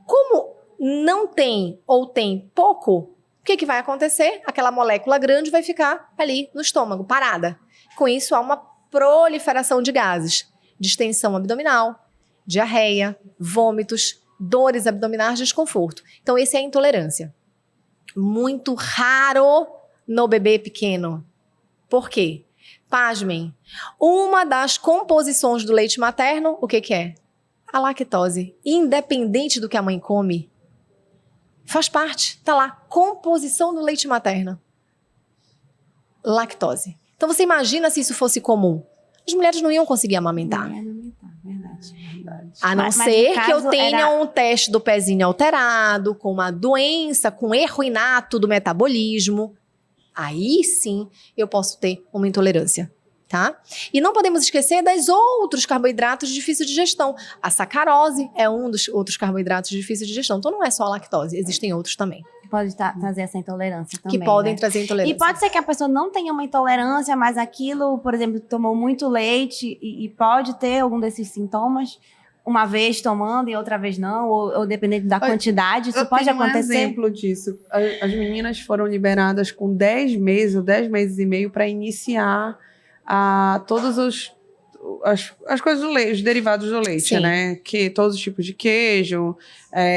Como não tem ou tem pouco, o que vai acontecer? Aquela molécula grande vai ficar ali no estômago, parada. Com isso, há uma proliferação de gases, distensão abdominal, diarreia, vômitos, dores abdominais, desconforto. Então, esse é a intolerância. Muito raro no bebê pequeno. Por quê? Pasmem. Uma das composições do leite materno, o que é? A lactose. Independente do que a mãe come, faz parte, tá lá, composição do leite materno. Lactose. Então você imagina se isso fosse comum. As mulheres não iam conseguir amamentar. Não ia amamentar, verdade. A não Mas ser no que eu caso tenha um teste do pezinho alterado, com uma doença, com erro inato do metabolismo. Aí sim eu posso ter uma intolerância. Tá? E não podemos esquecer dos outros carboidratos de difícil digestão. A sacarose é um dos outros carboidratos de difícil digestão. Então não é só a lactose, existem outros também. Que pode trazer essa intolerância também, Que podem né? trazer intolerância. E pode ser que a pessoa não tenha uma intolerância, mas aquilo, por exemplo, tomou muito leite e pode ter algum desses sintomas, uma vez tomando e outra vez não, ou dependendo da quantidade, isso pode acontecer? Um exemplo disso. As meninas foram liberadas com 10 meses ou 10 meses e meio para iniciar todos as coisas do leite, os derivados do leite, Sim. né? Que todos os tipos de queijo,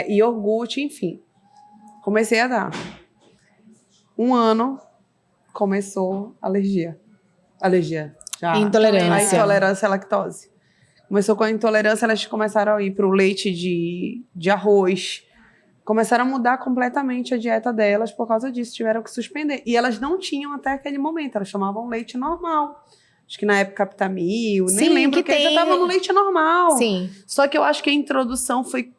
iogurte, enfim. Comecei a dar. 1 ano, começou alergia. Já. Intolerância. A intolerância à lactose. Começou com a intolerância, elas começaram a ir para o leite de arroz. Começaram a mudar completamente a dieta delas por causa disso, tiveram que suspender. E elas não tinham até aquele momento, elas tomavam leite normal. Acho que na época Aptamil, nem Sim, lembro que que já tem. estavam no leite normal. Sim. Só que eu acho que a introdução foi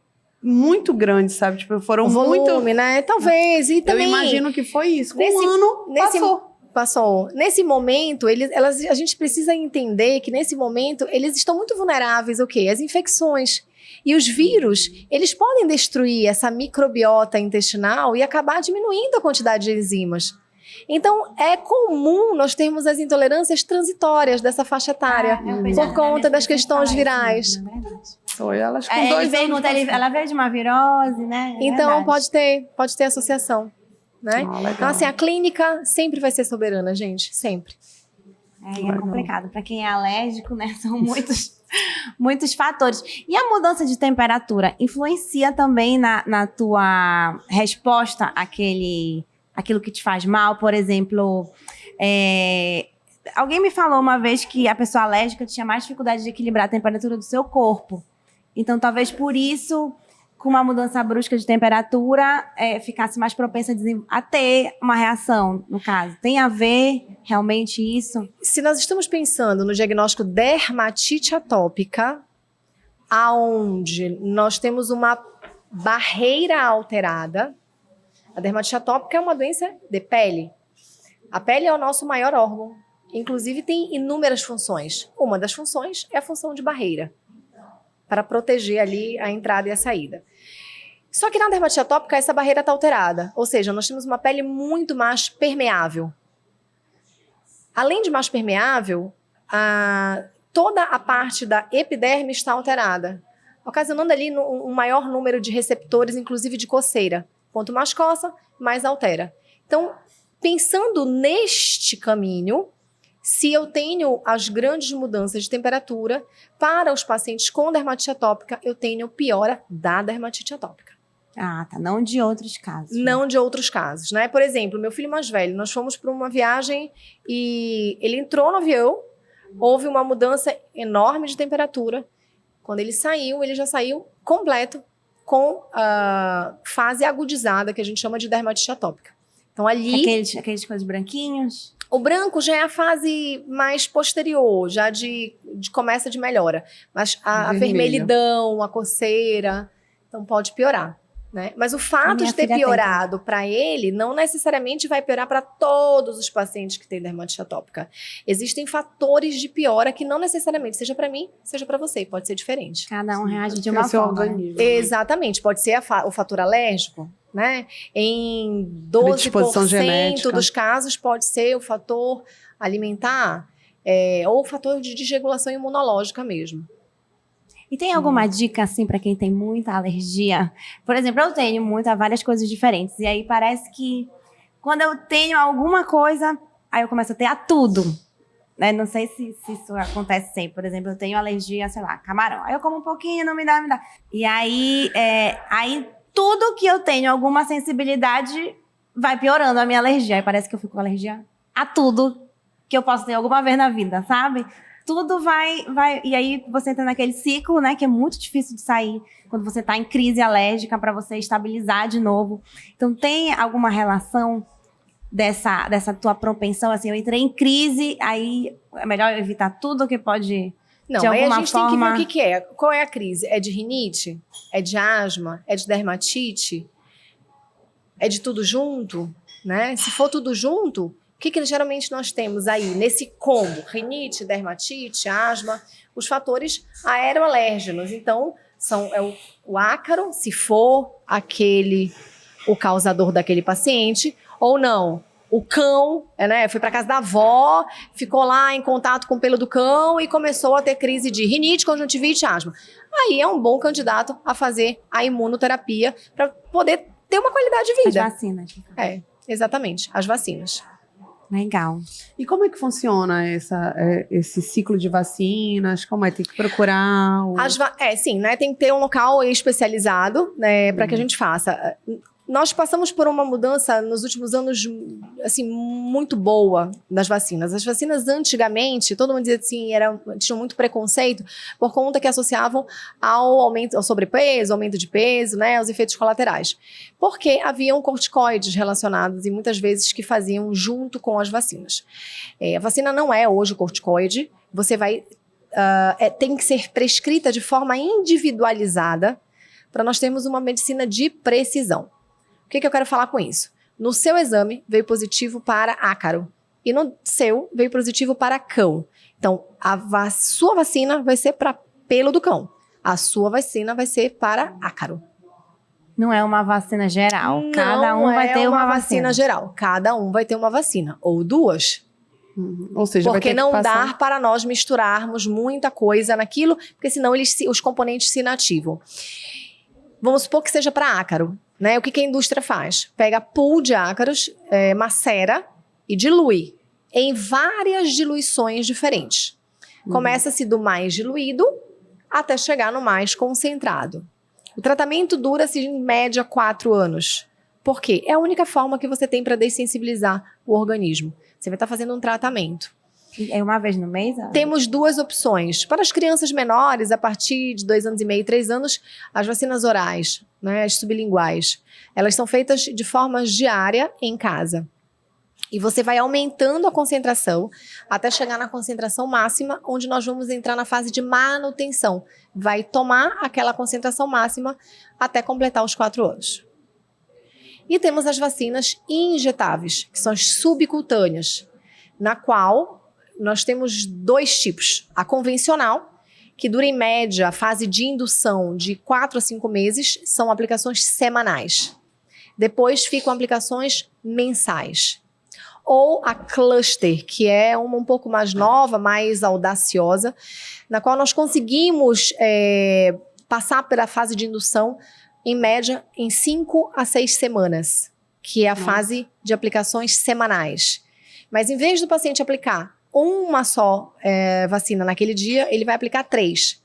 muito grande, sabe? Tipo, foram O volume, muito... né? Talvez. E também, Eu imagino que foi isso. Com nesse- 1 ano, passou. Nesse momento, a gente precisa entender que nesse momento eles estão muito vulneráveis ao quê? Às infecções. E os vírus, eles podem destruir essa microbiota intestinal e acabar diminuindo a quantidade de enzimas. Então, é comum nós termos as intolerâncias transitórias dessa faixa etária, por conta das questões virais. Foi elas com Ele 2 pergunta, anos. ela veio de uma virose, né? É Então, verdade. pode ter associação. Né? Legal. Então, assim, a clínica sempre vai ser soberana, gente. Sempre. É complicado. Para quem é alérgico, né? São muitos fatores. E a mudança de temperatura influencia também na tua resposta àquilo que te faz mal? Por exemplo, alguém me falou uma vez que a pessoa alérgica tinha mais dificuldade de equilibrar a temperatura do seu corpo. Então, talvez por isso, com uma mudança brusca de temperatura, ficasse mais propensa a ter uma reação, no caso. Tem a ver realmente isso? Se nós estamos pensando no diagnóstico dermatite atópica, aonde nós temos uma barreira alterada, a dermatite atópica é uma doença de pele. A pele é o nosso maior órgão. Inclusive, tem inúmeras funções. Uma das funções é a função de barreira, para proteger ali a entrada e a saída. Só que na dermatite atópica, essa barreira está alterada. Ou seja, nós temos uma pele muito mais permeável. Além de mais permeável, toda a parte da epiderme está alterada, ocasionando ali um maior número de receptores, inclusive de coceira. Quanto mais coça, mais altera. Então, pensando neste caminho, se eu tenho as grandes mudanças de temperatura, para os pacientes com dermatite atópica, eu tenho piora da dermatite atópica. Ah, tá. Não de outros casos. Não de outros casos, né? Por exemplo, meu filho mais velho, nós fomos para uma viagem e ele entrou no avião, houve uma mudança enorme de temperatura. Quando ele saiu, ele já saiu completo com a fase agudizada, que a gente chama de dermatite atópica. Então, ali... Aqueles coisas branquinhos? O branco já é a fase mais posterior, já de começa de melhora. Mas a vermelhidão, a coceira, então pode piorar. Né? Mas o fato Minha de ter filha tem piorado para ele não necessariamente vai piorar para todos os pacientes que têm dermatite atópica. Existem fatores de piora que não necessariamente, seja para mim, seja para você, pode ser diferente. Cada um reage de É uma o seu forma. Né? organismo. Exatamente, pode ser o fator alérgico, né? Em 12% genética. dos casos pode ser o fator alimentar, ou o fator de desregulação imunológica mesmo. E tem alguma dica, assim, pra quem tem muita alergia? Por exemplo, eu tenho várias coisas diferentes. E aí parece que quando eu tenho alguma coisa, aí eu começo a ter a tudo. Né? Não sei se isso acontece sempre. Por exemplo, eu tenho alergia, sei lá, camarão. Aí eu como um pouquinho, não me dá. E aí tudo que eu tenho alguma sensibilidade vai piorando a minha alergia. Aí parece que eu fico com alergia a tudo que eu posso ter alguma vez na vida, sabe? Tudo vai... E aí você entra naquele ciclo, né? Que é muito difícil de sair quando você tá em crise alérgica para você estabilizar de novo. Então, tem alguma relação dessa tua propensão? Assim, eu entrei em crise, aí é melhor evitar tudo que pode... Não, de aí alguma a gente forma... tem que ver o que é. Qual é a crise? É de rinite? É de asma? É de dermatite? É de tudo junto? Né? Se for tudo junto, o que geralmente nós temos aí nesse combo? Rinite, dermatite, asma, os fatores aeroalérgenos. Então, o ácaro, se for o causador daquele paciente, ou não. O cão, né, foi para casa da avó, ficou lá em contato com o pelo do cão e começou a ter crise de rinite, conjuntivite, asma. Aí é um bom candidato a fazer a imunoterapia para poder ter uma qualidade de vida. As vacinas. Exatamente, as vacinas. Legal. E como é que funciona esse ciclo de vacinas? Como é? Tem que procurar? Sim, né? Tem que ter um local especializado, né, para que a gente faça. Nós passamos por uma mudança nos últimos anos, assim, muito boa das vacinas. As vacinas, antigamente, todo mundo dizia assim, tinham muito preconceito por conta que associavam ao sobrepeso, aumento de peso, né, aos efeitos colaterais. Porque haviam corticoides relacionados e muitas vezes que faziam junto com as vacinas. A vacina não é hoje o corticoide, você vai... tem que ser prescrita de forma individualizada para nós termos uma medicina de precisão. O que eu quero falar com isso? No seu exame, veio positivo para ácaro. E no seu, veio positivo para cão. Então, a sua vacina vai ser para pelo do cão. A sua vacina vai ser para ácaro. Não é uma vacina geral. Cada um vai ter uma vacina geral. Cada um vai ter uma vacina. Ou duas. Ou seja, porque vai ter não que passar... dá para nós misturarmos muita coisa naquilo, porque senão os componentes se inativam. Vamos supor que seja para ácaro. Né? O que a indústria faz? Pega pool de ácaros, macera e dilui em várias diluições diferentes. Começa-se do mais diluído até chegar no mais concentrado. O tratamento dura-se em média 4 anos. Por quê? É a única forma que você tem para dessensibilizar o organismo. Você vai estar fazendo um tratamento. É uma vez no mês? Temos 2 opções. Para as crianças menores, a partir de 2 anos e meio, 3 anos, as vacinas orais, né, as sublinguais, elas são feitas de forma diária em casa. E você vai aumentando a concentração até chegar na concentração máxima, onde nós vamos entrar na fase de manutenção. Vai tomar aquela concentração máxima até completar os 4 anos. E temos as vacinas injetáveis, que são as subcutâneas, na qual nós temos 2 tipos. A convencional, que dura em média a fase de indução de 4 a 5 meses, são aplicações semanais. Depois ficam aplicações mensais. Ou a cluster, que é uma um pouco mais nova, mais audaciosa, na qual nós conseguimos passar pela fase de indução, em média, em 5 a 6 semanas, que é a fase de aplicações semanais. Mas em vez do paciente aplicar uma só vacina naquele dia, ele vai aplicar 3.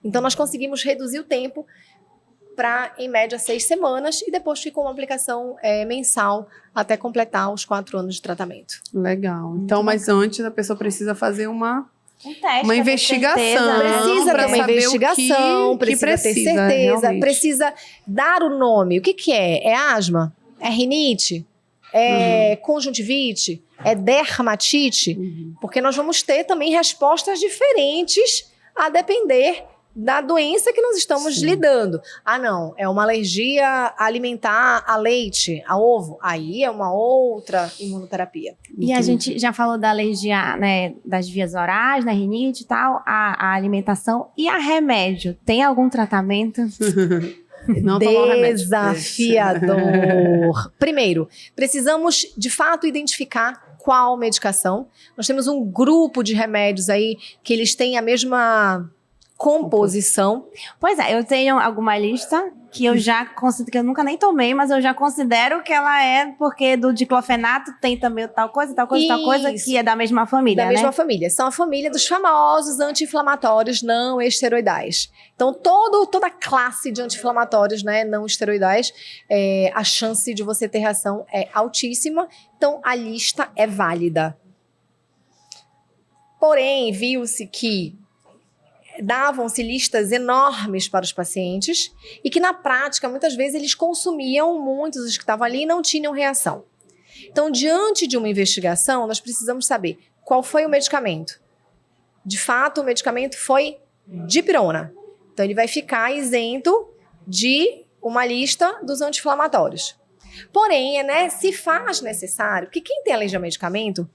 Então, nós conseguimos reduzir o tempo para, em média, 6 semanas e depois fica uma aplicação mensal até completar os 4 anos de tratamento. Legal. Então, mas antes a pessoa precisa fazer uma investigação. Precisa ter uma investigação, precisa ter certeza, realmente. precisa dar o nome. O que é? É asma? É rinite? É conjuntivite? É dermatite? Porque nós vamos ter também respostas diferentes a depender da doença que nós estamos lidando. Ah, não, é uma alergia alimentar a leite, a ovo. Aí é uma outra imunoterapia. E a gente já falou da alergia, né, das vias orais, da rinite e tal, a alimentação e a remédio. Tem algum tratamento? Não tomar o remédio. Desafiador. Primeiro, precisamos de fato identificar qual medicação. Nós temos um grupo de remédios aí que eles têm a mesma composição. Pois é, eu tenho alguma lista que eu já considero, que eu nunca nem tomei, mas eu já considero que ela é, porque do diclofenato tem também tal coisa, tal coisa, tal coisa, que é da mesma família, Da mesma família. São a família dos famosos anti-inflamatórios não esteroidais. Então, toda a classe de anti-inflamatórios, né, não esteroidais, a chance de você ter reação é altíssima. Então, a lista é válida. Porém, viu-se que davam-se listas enormes para os pacientes e que, na prática, muitas vezes eles consumiam, muitos dos que estavam ali, e não tinham reação. Então, diante de uma investigação, nós precisamos saber qual foi o medicamento. De fato, o medicamento foi dipirona. Então, ele vai ficar isento de uma lista dos anti-inflamatórios. Porém, se faz necessário, porque quem tem alergia a medicamento,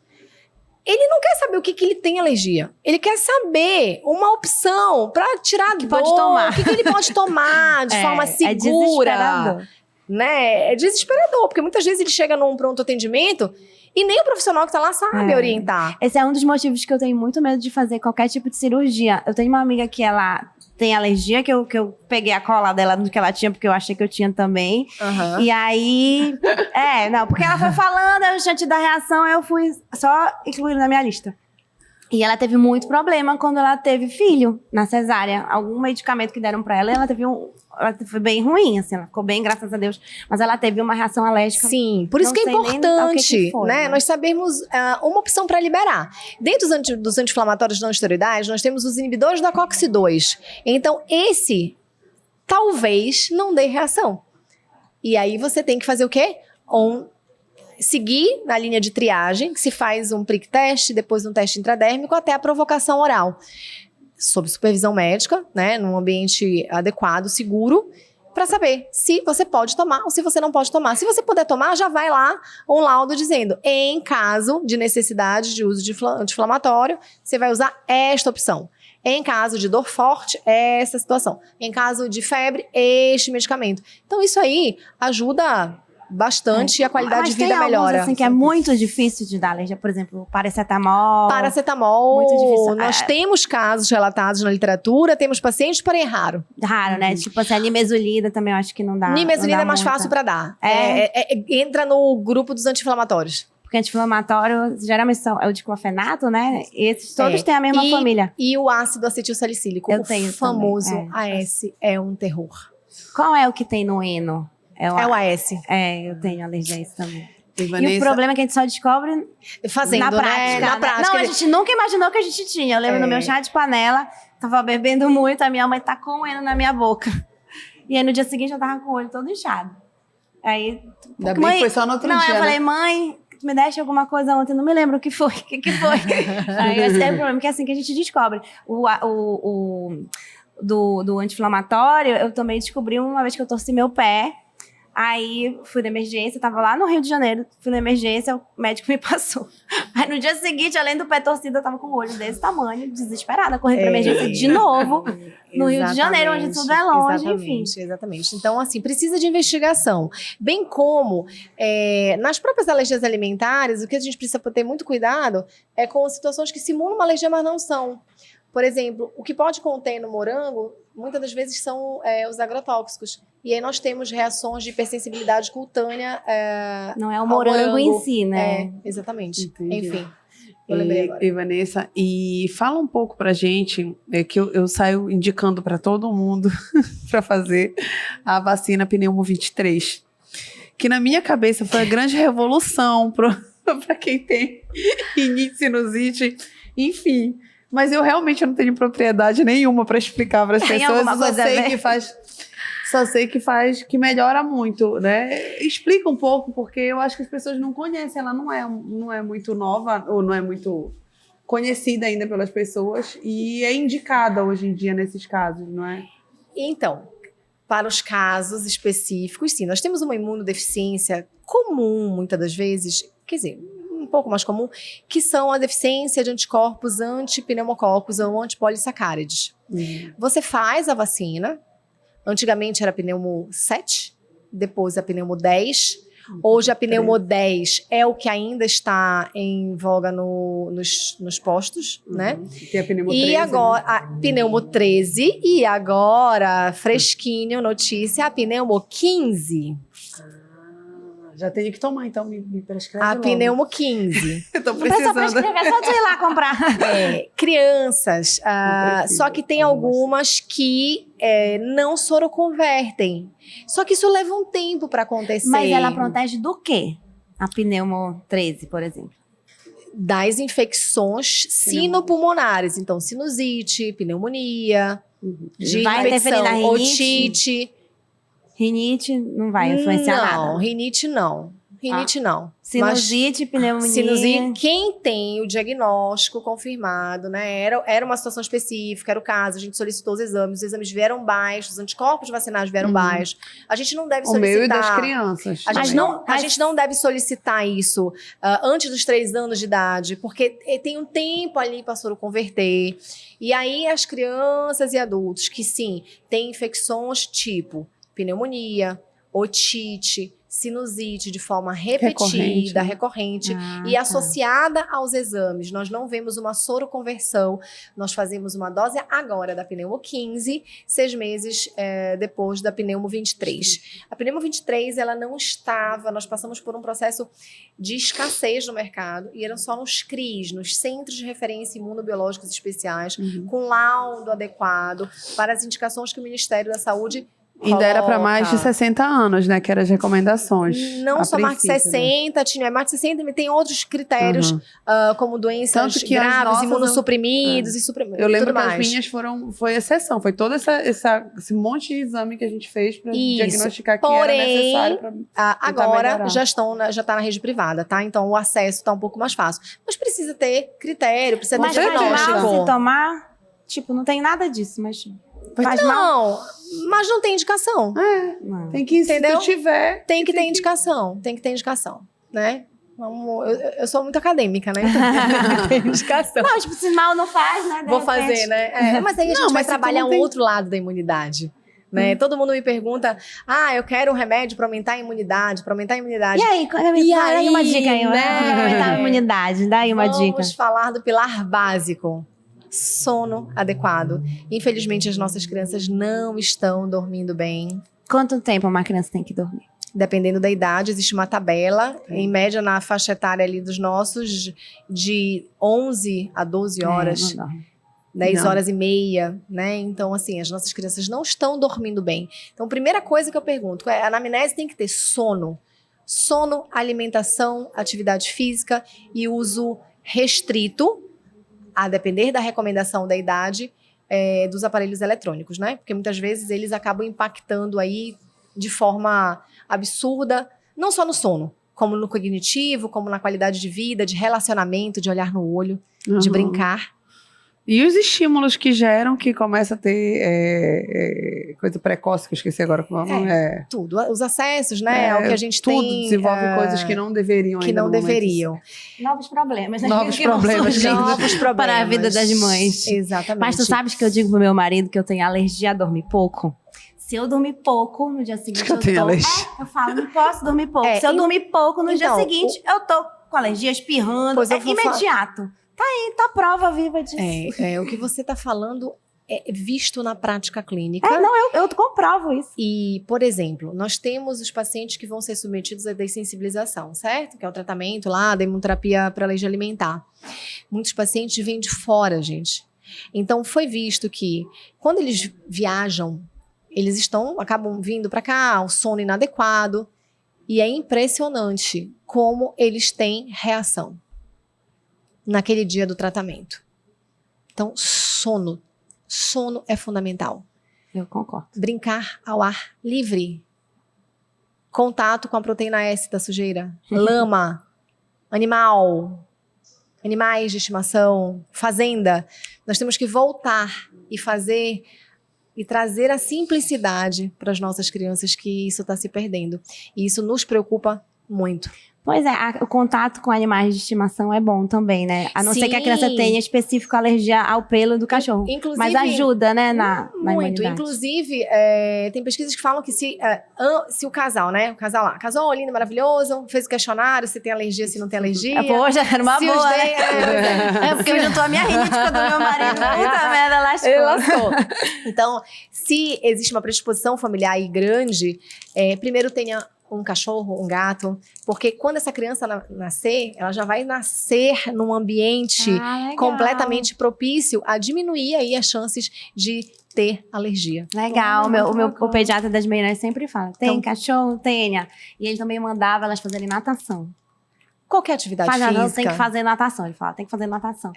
ele não quer saber o que ele tem alergia. Ele quer saber uma opção para tirar a dor. Pode tomar. O que ele pode tomar de forma segura. É desesperador. Né? É desesperador, porque muitas vezes ele chega num pronto atendimento e nem o profissional que está lá sabe orientar. Esse é um dos motivos que eu tenho muito medo de fazer qualquer tipo de cirurgia. Eu tenho uma amiga que ela tem alergia, que eu peguei a cola dela do que ela tinha, porque eu achei que eu tinha também. Uhum. E aí... porque ela foi falando, eu já te dar reação, eu fui só incluindo na minha lista. E ela teve muito problema quando ela teve filho, na cesárea. Algum medicamento que deram pra ela, ela foi bem ruim, assim, ela ficou bem, graças a Deus. Mas ela teve uma reação alérgica. Sim, por isso que é importante, né? Nós sabermos uma opção para liberar. Dentro dos anti-inflamatórios não esteroidais, nós temos os inibidores da COX-2. Então, esse talvez não dê reação. E aí você tem que fazer o quê? Seguir na linha de triagem, que se faz um prick teste, depois um teste intradérmico, até a provocação oral. Sob supervisão médica, né, num ambiente adequado, seguro, para saber se você pode tomar ou se você não pode tomar. Se você puder tomar, já vai lá um laudo dizendo, em caso de necessidade de uso de anti-inflamatório, você vai usar esta opção. Em caso de dor forte, essa situação. Em caso de febre, este medicamento. Então, isso aí ajuda bastante e a qualidade de vida melhora. Mas assim, que é muito difícil de dar alergia, por exemplo, paracetamol. Paracetamol, muito difícil. Nós temos casos relatados na literatura, temos pacientes, porém raro. Raro, né? Tipo assim, a nimesulida também eu acho que não dá. Nimesulida é mais fácil para dar. Entra no grupo dos anti-inflamatórios. Porque anti-inflamatório, geralmente é o diclofenato, né? Esses todos têm a mesma família. E o ácido acetilsalicílico, eu tenho famoso também. AS, é um terror. Qual é o que tem no eno? É o AS. Eu tenho alergia a isso também. Vanessa... E o problema é que a gente só descobre fazendo, na prática. né? Na prática. Não, a gente nunca imaginou que a gente tinha. Eu lembro no meu chá de panela, tava bebendo muito, a minha mãe tacou um eno na minha boca. E aí no dia seguinte eu tava com o olho todo inchado. Aí, ainda bem que foi só no outro dia, eu falei, mãe, me deste alguma coisa ontem, não me lembro o que foi. O que foi? Aí esse é o problema, que é assim que a gente descobre. Do anti-inflamatório, eu também descobri uma vez que eu torci meu pé. Aí fui na emergência, tava lá no Rio de Janeiro, fui na emergência, o médico me passou. Aí no dia seguinte, além do pé torcido, eu tava com o olho desse tamanho, desesperada, correndo pra emergência de novo, no Rio de Janeiro, onde tudo é longe, enfim. Exatamente. Então, assim, precisa de investigação. Bem como nas próprias alergias alimentares, o que a gente precisa ter muito cuidado é com situações que simulam uma alergia, mas não são. Por exemplo, o que pode conter no morango, muitas das vezes são os agrotóxicos. E aí nós temos reações de hipersensibilidade cutânea. Não é o morango em si, né? Exatamente. Entendi. Enfim, eu lembrei agora. E Vanessa, e fala um pouco pra gente, que eu saio indicando pra todo mundo pra fazer a vacina Pneumo 23. Que na minha cabeça foi a grande revolução pra quem tem rinite, sinusite, enfim. Mas eu realmente não tenho propriedade nenhuma para explicar para as pessoas. Só sei que melhora muito, né? Explica um pouco, porque eu acho que as pessoas não conhecem. Ela não é muito nova, ou não é muito conhecida ainda pelas pessoas e é indicada hoje em dia nesses casos, não é? Então, para os casos específicos, sim, nós temos uma imunodeficiência comum, muitas das vezes, quer dizer, um pouco mais comum, que são a deficiência de anticorpos antipneumococos ou antipolissacárides. Você faz a vacina, antigamente era pneumo 7, depois a pneumo 10, hoje a pneumo 10 é o que ainda está em voga nos postos, né? Tem a pneumo E 13, agora, a pneumo 13, e agora, fresquinho, notícia, a pneumo 15. Já tenho que tomar, então me prescreve A logo. pneumo 15. Eu tô Não precisa precisando. prescrever, é só de ir lá comprar. Crianças, preciso, só que tem algumas que não soroconvertem. Só que isso leva um tempo para acontecer. Mas ela protege do quê? A pneumo 13, por exemplo. Das infecções sinopulmonares. Então, sinusite, pneumonia, de Vai interferir na infecção, rinite? otite. Rinite não vai influenciar Não, nada. rinite não. Rinite não. Sinusite, pneumonia. Sinusite, quem tem o diagnóstico confirmado, né? Era uma situação específica, era o caso, a gente solicitou os exames vieram baixos, os anticorpos vacinados vieram baixos. A gente não deve O solicitar. meu e das crianças. A gente, também. a gente não deve solicitar isso antes dos 3 anos de idade, porque tem um tempo ali para soroconverter. E aí as crianças e adultos que sim, têm infecções tipo pneumonia, otite, sinusite de forma repetida, recorrente, e associada aos exames. Nós não vemos uma soroconversão, nós fazemos uma dose agora da pneumo 15, 6 meses depois da pneumo 23. A pneumo 23, ela não estava, nós passamos por um processo de escassez no mercado, e eram só nos CRIs, nos Centros de Referência Imunobiológicos Especiais, com laudo adequado para as indicações que o Ministério da Saúde Ainda era para mais de coloca. 60 anos, né? Que eram as recomendações. Não a só mais de princípio, né? 60, tinha mais de 60, tem outros critérios, como doenças Tanto que as graves, nossas, imunossuprimidos e Eu lembro tudo que mais. as minhas foi exceção. Foi todo esse monte de exame que a gente fez para Isso. diagnosticar que Porém, era necessário para agora melhorar. já tá na rede privada, tá? Então o acesso tá um pouco mais fácil. Mas precisa ter critério, precisa Mas ter faz diagnóstico. mal se tomar? Tipo, não tem nada disso, mas faz mal. Não, mas não tem indicação. Não. Tem que, Entendeu? se tu tiver... Tem que ter indicação, né? Eu sou muito acadêmica, né? Então tem indicação. Não, tipo, se mal não faz, né? De Vou repente. fazer, né? Mas aí a gente vai mas se tu trabalhar não um tem- outro lado da imunidade. Né? Todo mundo me pergunta: eu quero um remédio para aumentar a imunidade, E aí, dá aí uma dica aí, né? pra aumentar a imunidade, dá aí uma dica. Vamos falar do pilar básico. Sono adequado. Infelizmente, as nossas crianças não estão dormindo bem. Quanto tempo uma criança tem que dormir? Dependendo da idade, existe uma tabela, em média na faixa etária ali dos nossos, de 11 a 12 horas. Não dorme. 10 Não. horas e meia, né? Então, assim, as nossas crianças não estão dormindo bem. Então, a primeira coisa que eu pergunto é: a anamnese tem que ter sono. Sono, alimentação, atividade física e uso restrito, a depender da recomendação da idade, dos aparelhos eletrônicos, né? Porque muitas vezes eles acabam impactando aí de forma absurda, não só no sono, como no cognitivo, como na qualidade de vida, de relacionamento, de olhar no olho, de Uhum. brincar. E os estímulos que geram que começa a ter coisa precoce, que eu esqueci agora como é. Tudo, os acessos, né, ao que a gente tudo tem. desenvolve coisas que não deveriam que ainda não no momento. deveriam. Novos problemas, né? Novos Que vão problemas, surgindo Novos problemas. para a vida das mães. Exatamente. Mas tu sabes que eu digo pro meu marido que eu tenho alergia a dormir pouco? Se eu dormir pouco, no dia seguinte Eu tenho alergia. eu falo, não posso dormir pouco. Se eu dormir pouco, no dia então, seguinte, eu tô com alergia, espirrando. Pois eu É vou imediato. Tá aí, tá prova viva disso. o que você está falando é visto na prática clínica. Eu comprovo isso. E, por exemplo, nós temos os pacientes que vão ser submetidos à dessensibilização, certo? Que é o tratamento lá da imunoterapia para alergia alimentar. Muitos pacientes vêm de fora, gente. Então, foi visto que quando eles viajam, eles acabam vindo para cá, o sono inadequado. E é impressionante como eles têm reação naquele dia do tratamento. Então, sono. Sono é fundamental. Eu concordo. Brincar ao ar livre. Contato com a proteína S da sujeira. Lama. Animal. animais de estimação, fazenda, nós temos que voltar e fazer e trazer a simplicidade para as nossas crianças, que isso está se perdendo. E isso nos preocupa muito. Pois é, o contato com animais de estimação é bom também, né? A não ser que a criança Sim. tenha específico alergia ao pelo do cachorro. Inclusive, Mas ajuda, né, na muito. imunidade. Inclusive, tem pesquisas que falam que se o casal, né? O casal lá, casal lindo, maravilhoso, fez o questionário, se tem alergia, se não tem alergia. Poxa, era uma Se boa, os né? É porque eu juntou a minha rinite com a do meu marido. Puta merda, lascou. Ele lascou. Então, se existe uma predisposição familiar aí grande, primeiro tenha um cachorro, um gato, porque quando essa criança nascer, ela já vai nascer num ambiente legal. completamente propício a diminuir aí as chances de ter alergia. Legal, o pediatra das meninas sempre fala, tem Então, cachorro? Tenha. E ele também mandava elas fazerem natação. Qualquer atividade Fala, física. não, tem que fazer natação. Ele fala, tem que fazer natação.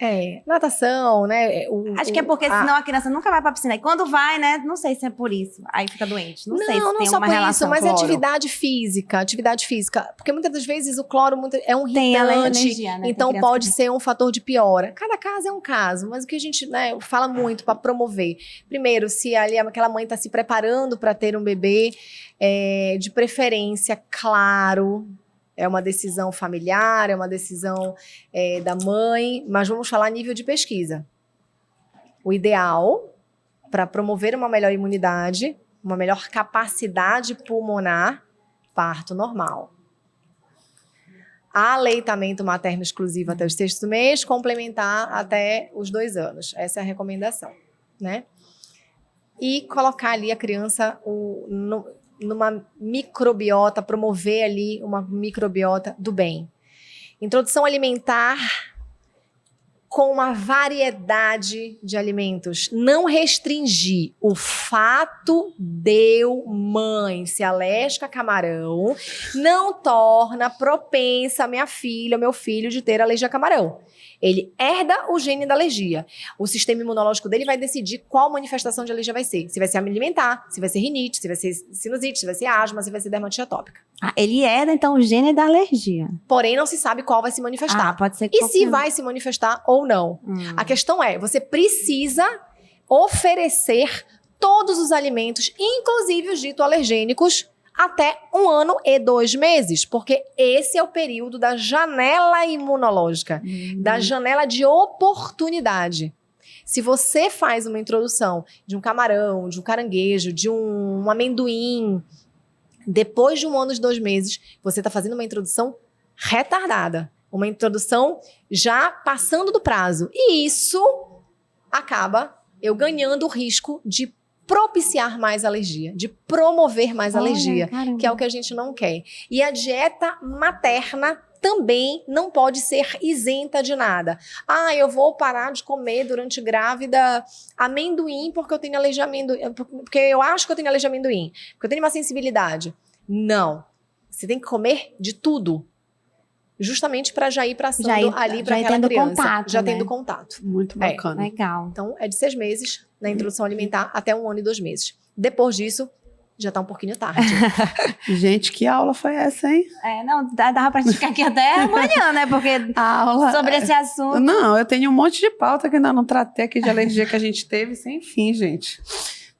Natação, né? Acho que é porque senão a criança nunca vai pra piscina. E quando vai, né, não sei se é por isso. Aí fica doente. Não sei se Não tem só uma por relação. isso, mas é Cloro. atividade física. Porque muitas das vezes o cloro é um Tem irritante, alergia, né? então Tem criança pode ser um fator de piora. Cada caso é um caso, mas o que a gente fala muito para promover. Primeiro, se ali aquela mãe está se preparando para ter um bebê, de preferência, claro, é uma decisão familiar, é uma decisão da mãe, mas vamos falar a nível de pesquisa. O ideal para promover uma melhor imunidade, uma melhor capacidade pulmonar, parto normal. Aleitamento materno exclusivo até o 6º mês, complementar até os 2 anos. Essa é a recomendação, né? E colocar ali a criança numa microbiota, promover ali uma microbiota do bem. Introdução alimentar com uma variedade de alimentos. Não restringir. O fato de mãe ser alérgica a camarão não torna propensa a minha filha, meu filho, de ter alergia a camarão. Ele herda o gene da alergia. O sistema imunológico dele vai decidir qual manifestação de alergia vai ser. Se vai ser alimentar, se vai ser rinite, se vai ser sinusite, se vai ser asma, se vai ser dermatite atópica. Ele herda, então, o gene da alergia. Porém, não se sabe qual vai se manifestar. Pode ser que E se vai se manifestar ou não. A questão é, você precisa oferecer todos os alimentos, inclusive os dito alergênicos, até 1 ano e 2 meses, porque esse é o período da janela imunológica, da janela de oportunidade. Se você faz uma introdução de um camarão, de um caranguejo, de um amendoim, depois de 1 ano e 2 meses, você está fazendo uma introdução retardada, uma introdução já passando do prazo. E isso acaba eu ganhando o risco de propiciar mais alergia, de promover mais alergia, caramba. que é o que a gente não quer. E a dieta materna também não pode ser isenta de nada. Eu vou parar de comer durante grávida amendoim porque eu tenho alergia a amendoim, porque eu acho que eu tenho alergia a amendoim, porque eu tenho uma sensibilidade. Não. Você tem que comer de tudo. Justamente para já ir passando ali para aquela criança. Contato, já né? tendo contato. Muito bacana. Legal. Então, é de 6 meses na introdução alimentar até 1 ano e 2 meses. Depois disso, já tá um pouquinho tarde. Gente, que aula foi essa, hein? Não, dava pra ficar aqui até amanhã, né? Porque Aula. sobre esse assunto... Não, eu tenho um monte de pauta que ainda não tratei aqui de alergia que a gente teve, sem fim, gente.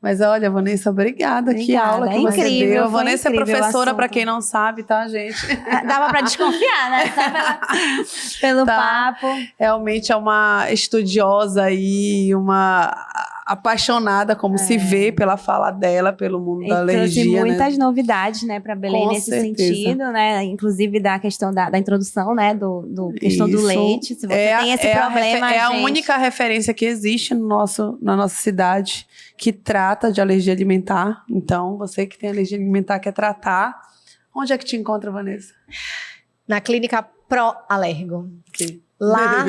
Mas olha, Vanessa, obrigada. Que aula que você incrível, deu. Vanessa é incrível professora, o para assunto. quem não sabe, tá, gente? Dava pra desconfiar, né? Só pelo papo. Realmente é uma estudiosa e uma apaixonada, como se vê pela fala dela, pelo mundo da alergia. Trouxe né? muitas novidades, né, para Belém Com nesse certeza. sentido, né? Inclusive da questão da introdução, né, do questão do Isso. leite. Se você tem esse problema, é a gente, única referência que existe na nossa cidade que trata de alergia alimentar. Então, você que tem alergia alimentar quer tratar, onde é que te encontra, Vanessa? Na clínica Pro Alergo. Okay. Lá,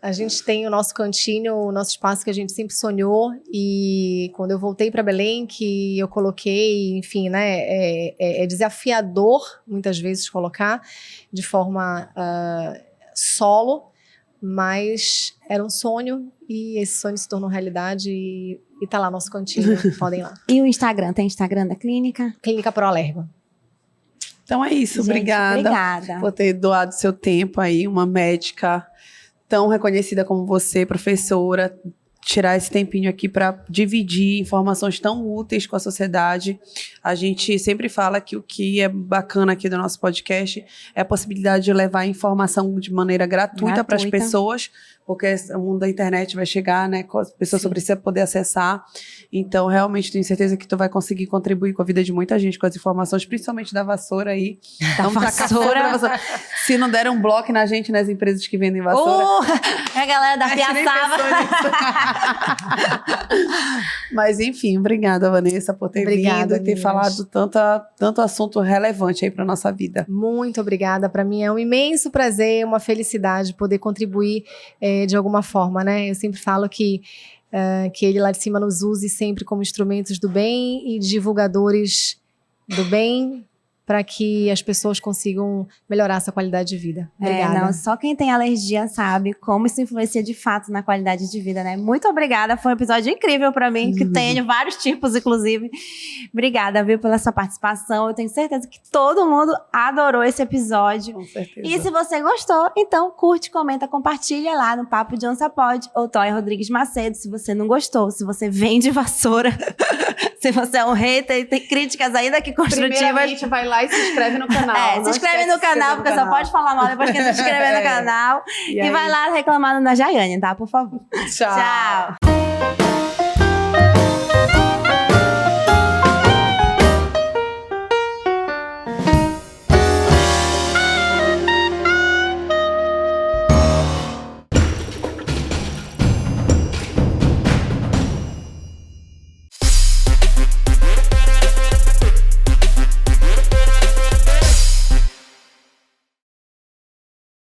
a gente tem o nosso cantinho, o nosso espaço que a gente sempre sonhou. E quando eu voltei para Belém, que eu coloquei, enfim, né? É desafiador, muitas vezes, colocar de forma solo. Mas era um sonho e esse sonho se tornou realidade e tá lá nosso cantinho, podem ir lá. E o Instagram? Tem Instagram da clínica? Clínica Pro Alergo. Então é isso, Gente, obrigada Obrigada. por ter doado seu tempo aí, uma médica tão reconhecida como você, professora, tirar esse tempinho aqui para dividir informações tão úteis com a sociedade. A gente sempre fala que o que é bacana aqui do nosso podcast é a possibilidade de levar informação de maneira gratuita para as pessoas, porque o mundo da internet vai chegar, né? As pessoas só precisam poder acessar. Então, realmente, tenho certeza que tu vai conseguir contribuir com a vida de muita gente com as informações, principalmente da vassoura aí. Da vassoura. Se não deram um bloco na gente, nas empresas que vendem vassoura. A galera da Piaçaba. Mas, enfim, obrigada, Vanessa, por ter vindo e ter falado tanto assunto relevante aí para nossa vida. Muito obrigada. Para mim é um imenso prazer, uma felicidade poder contribuir de alguma forma, né? Eu sempre falo que ele lá de cima nos use sempre como instrumentos do bem e divulgadores do bem, para que as pessoas consigam melhorar essa qualidade de vida. Obrigada. Só quem tem alergia sabe como isso influencia de fato na qualidade de vida, né? Muito obrigada, foi um episódio incrível para mim, que tenho vários tipos, inclusive. Obrigada, viu, pela sua participação. Eu tenho certeza que todo mundo adorou esse episódio. Com certeza. E se você gostou, então curte, comenta, compartilha lá no Papo de Onça Pod ou Toy Rodrigues Macedo. Se você não gostou, se você vende vassoura, se você é um hater e tem críticas ainda que construtivas. Primeiramente, vai lá e se inscreve no canal. Se inscreve no canal, porque só pode falar mal depois que se inscrever no canal. E vai lá reclamando da Jaiane, tá? Por favor. Tchau.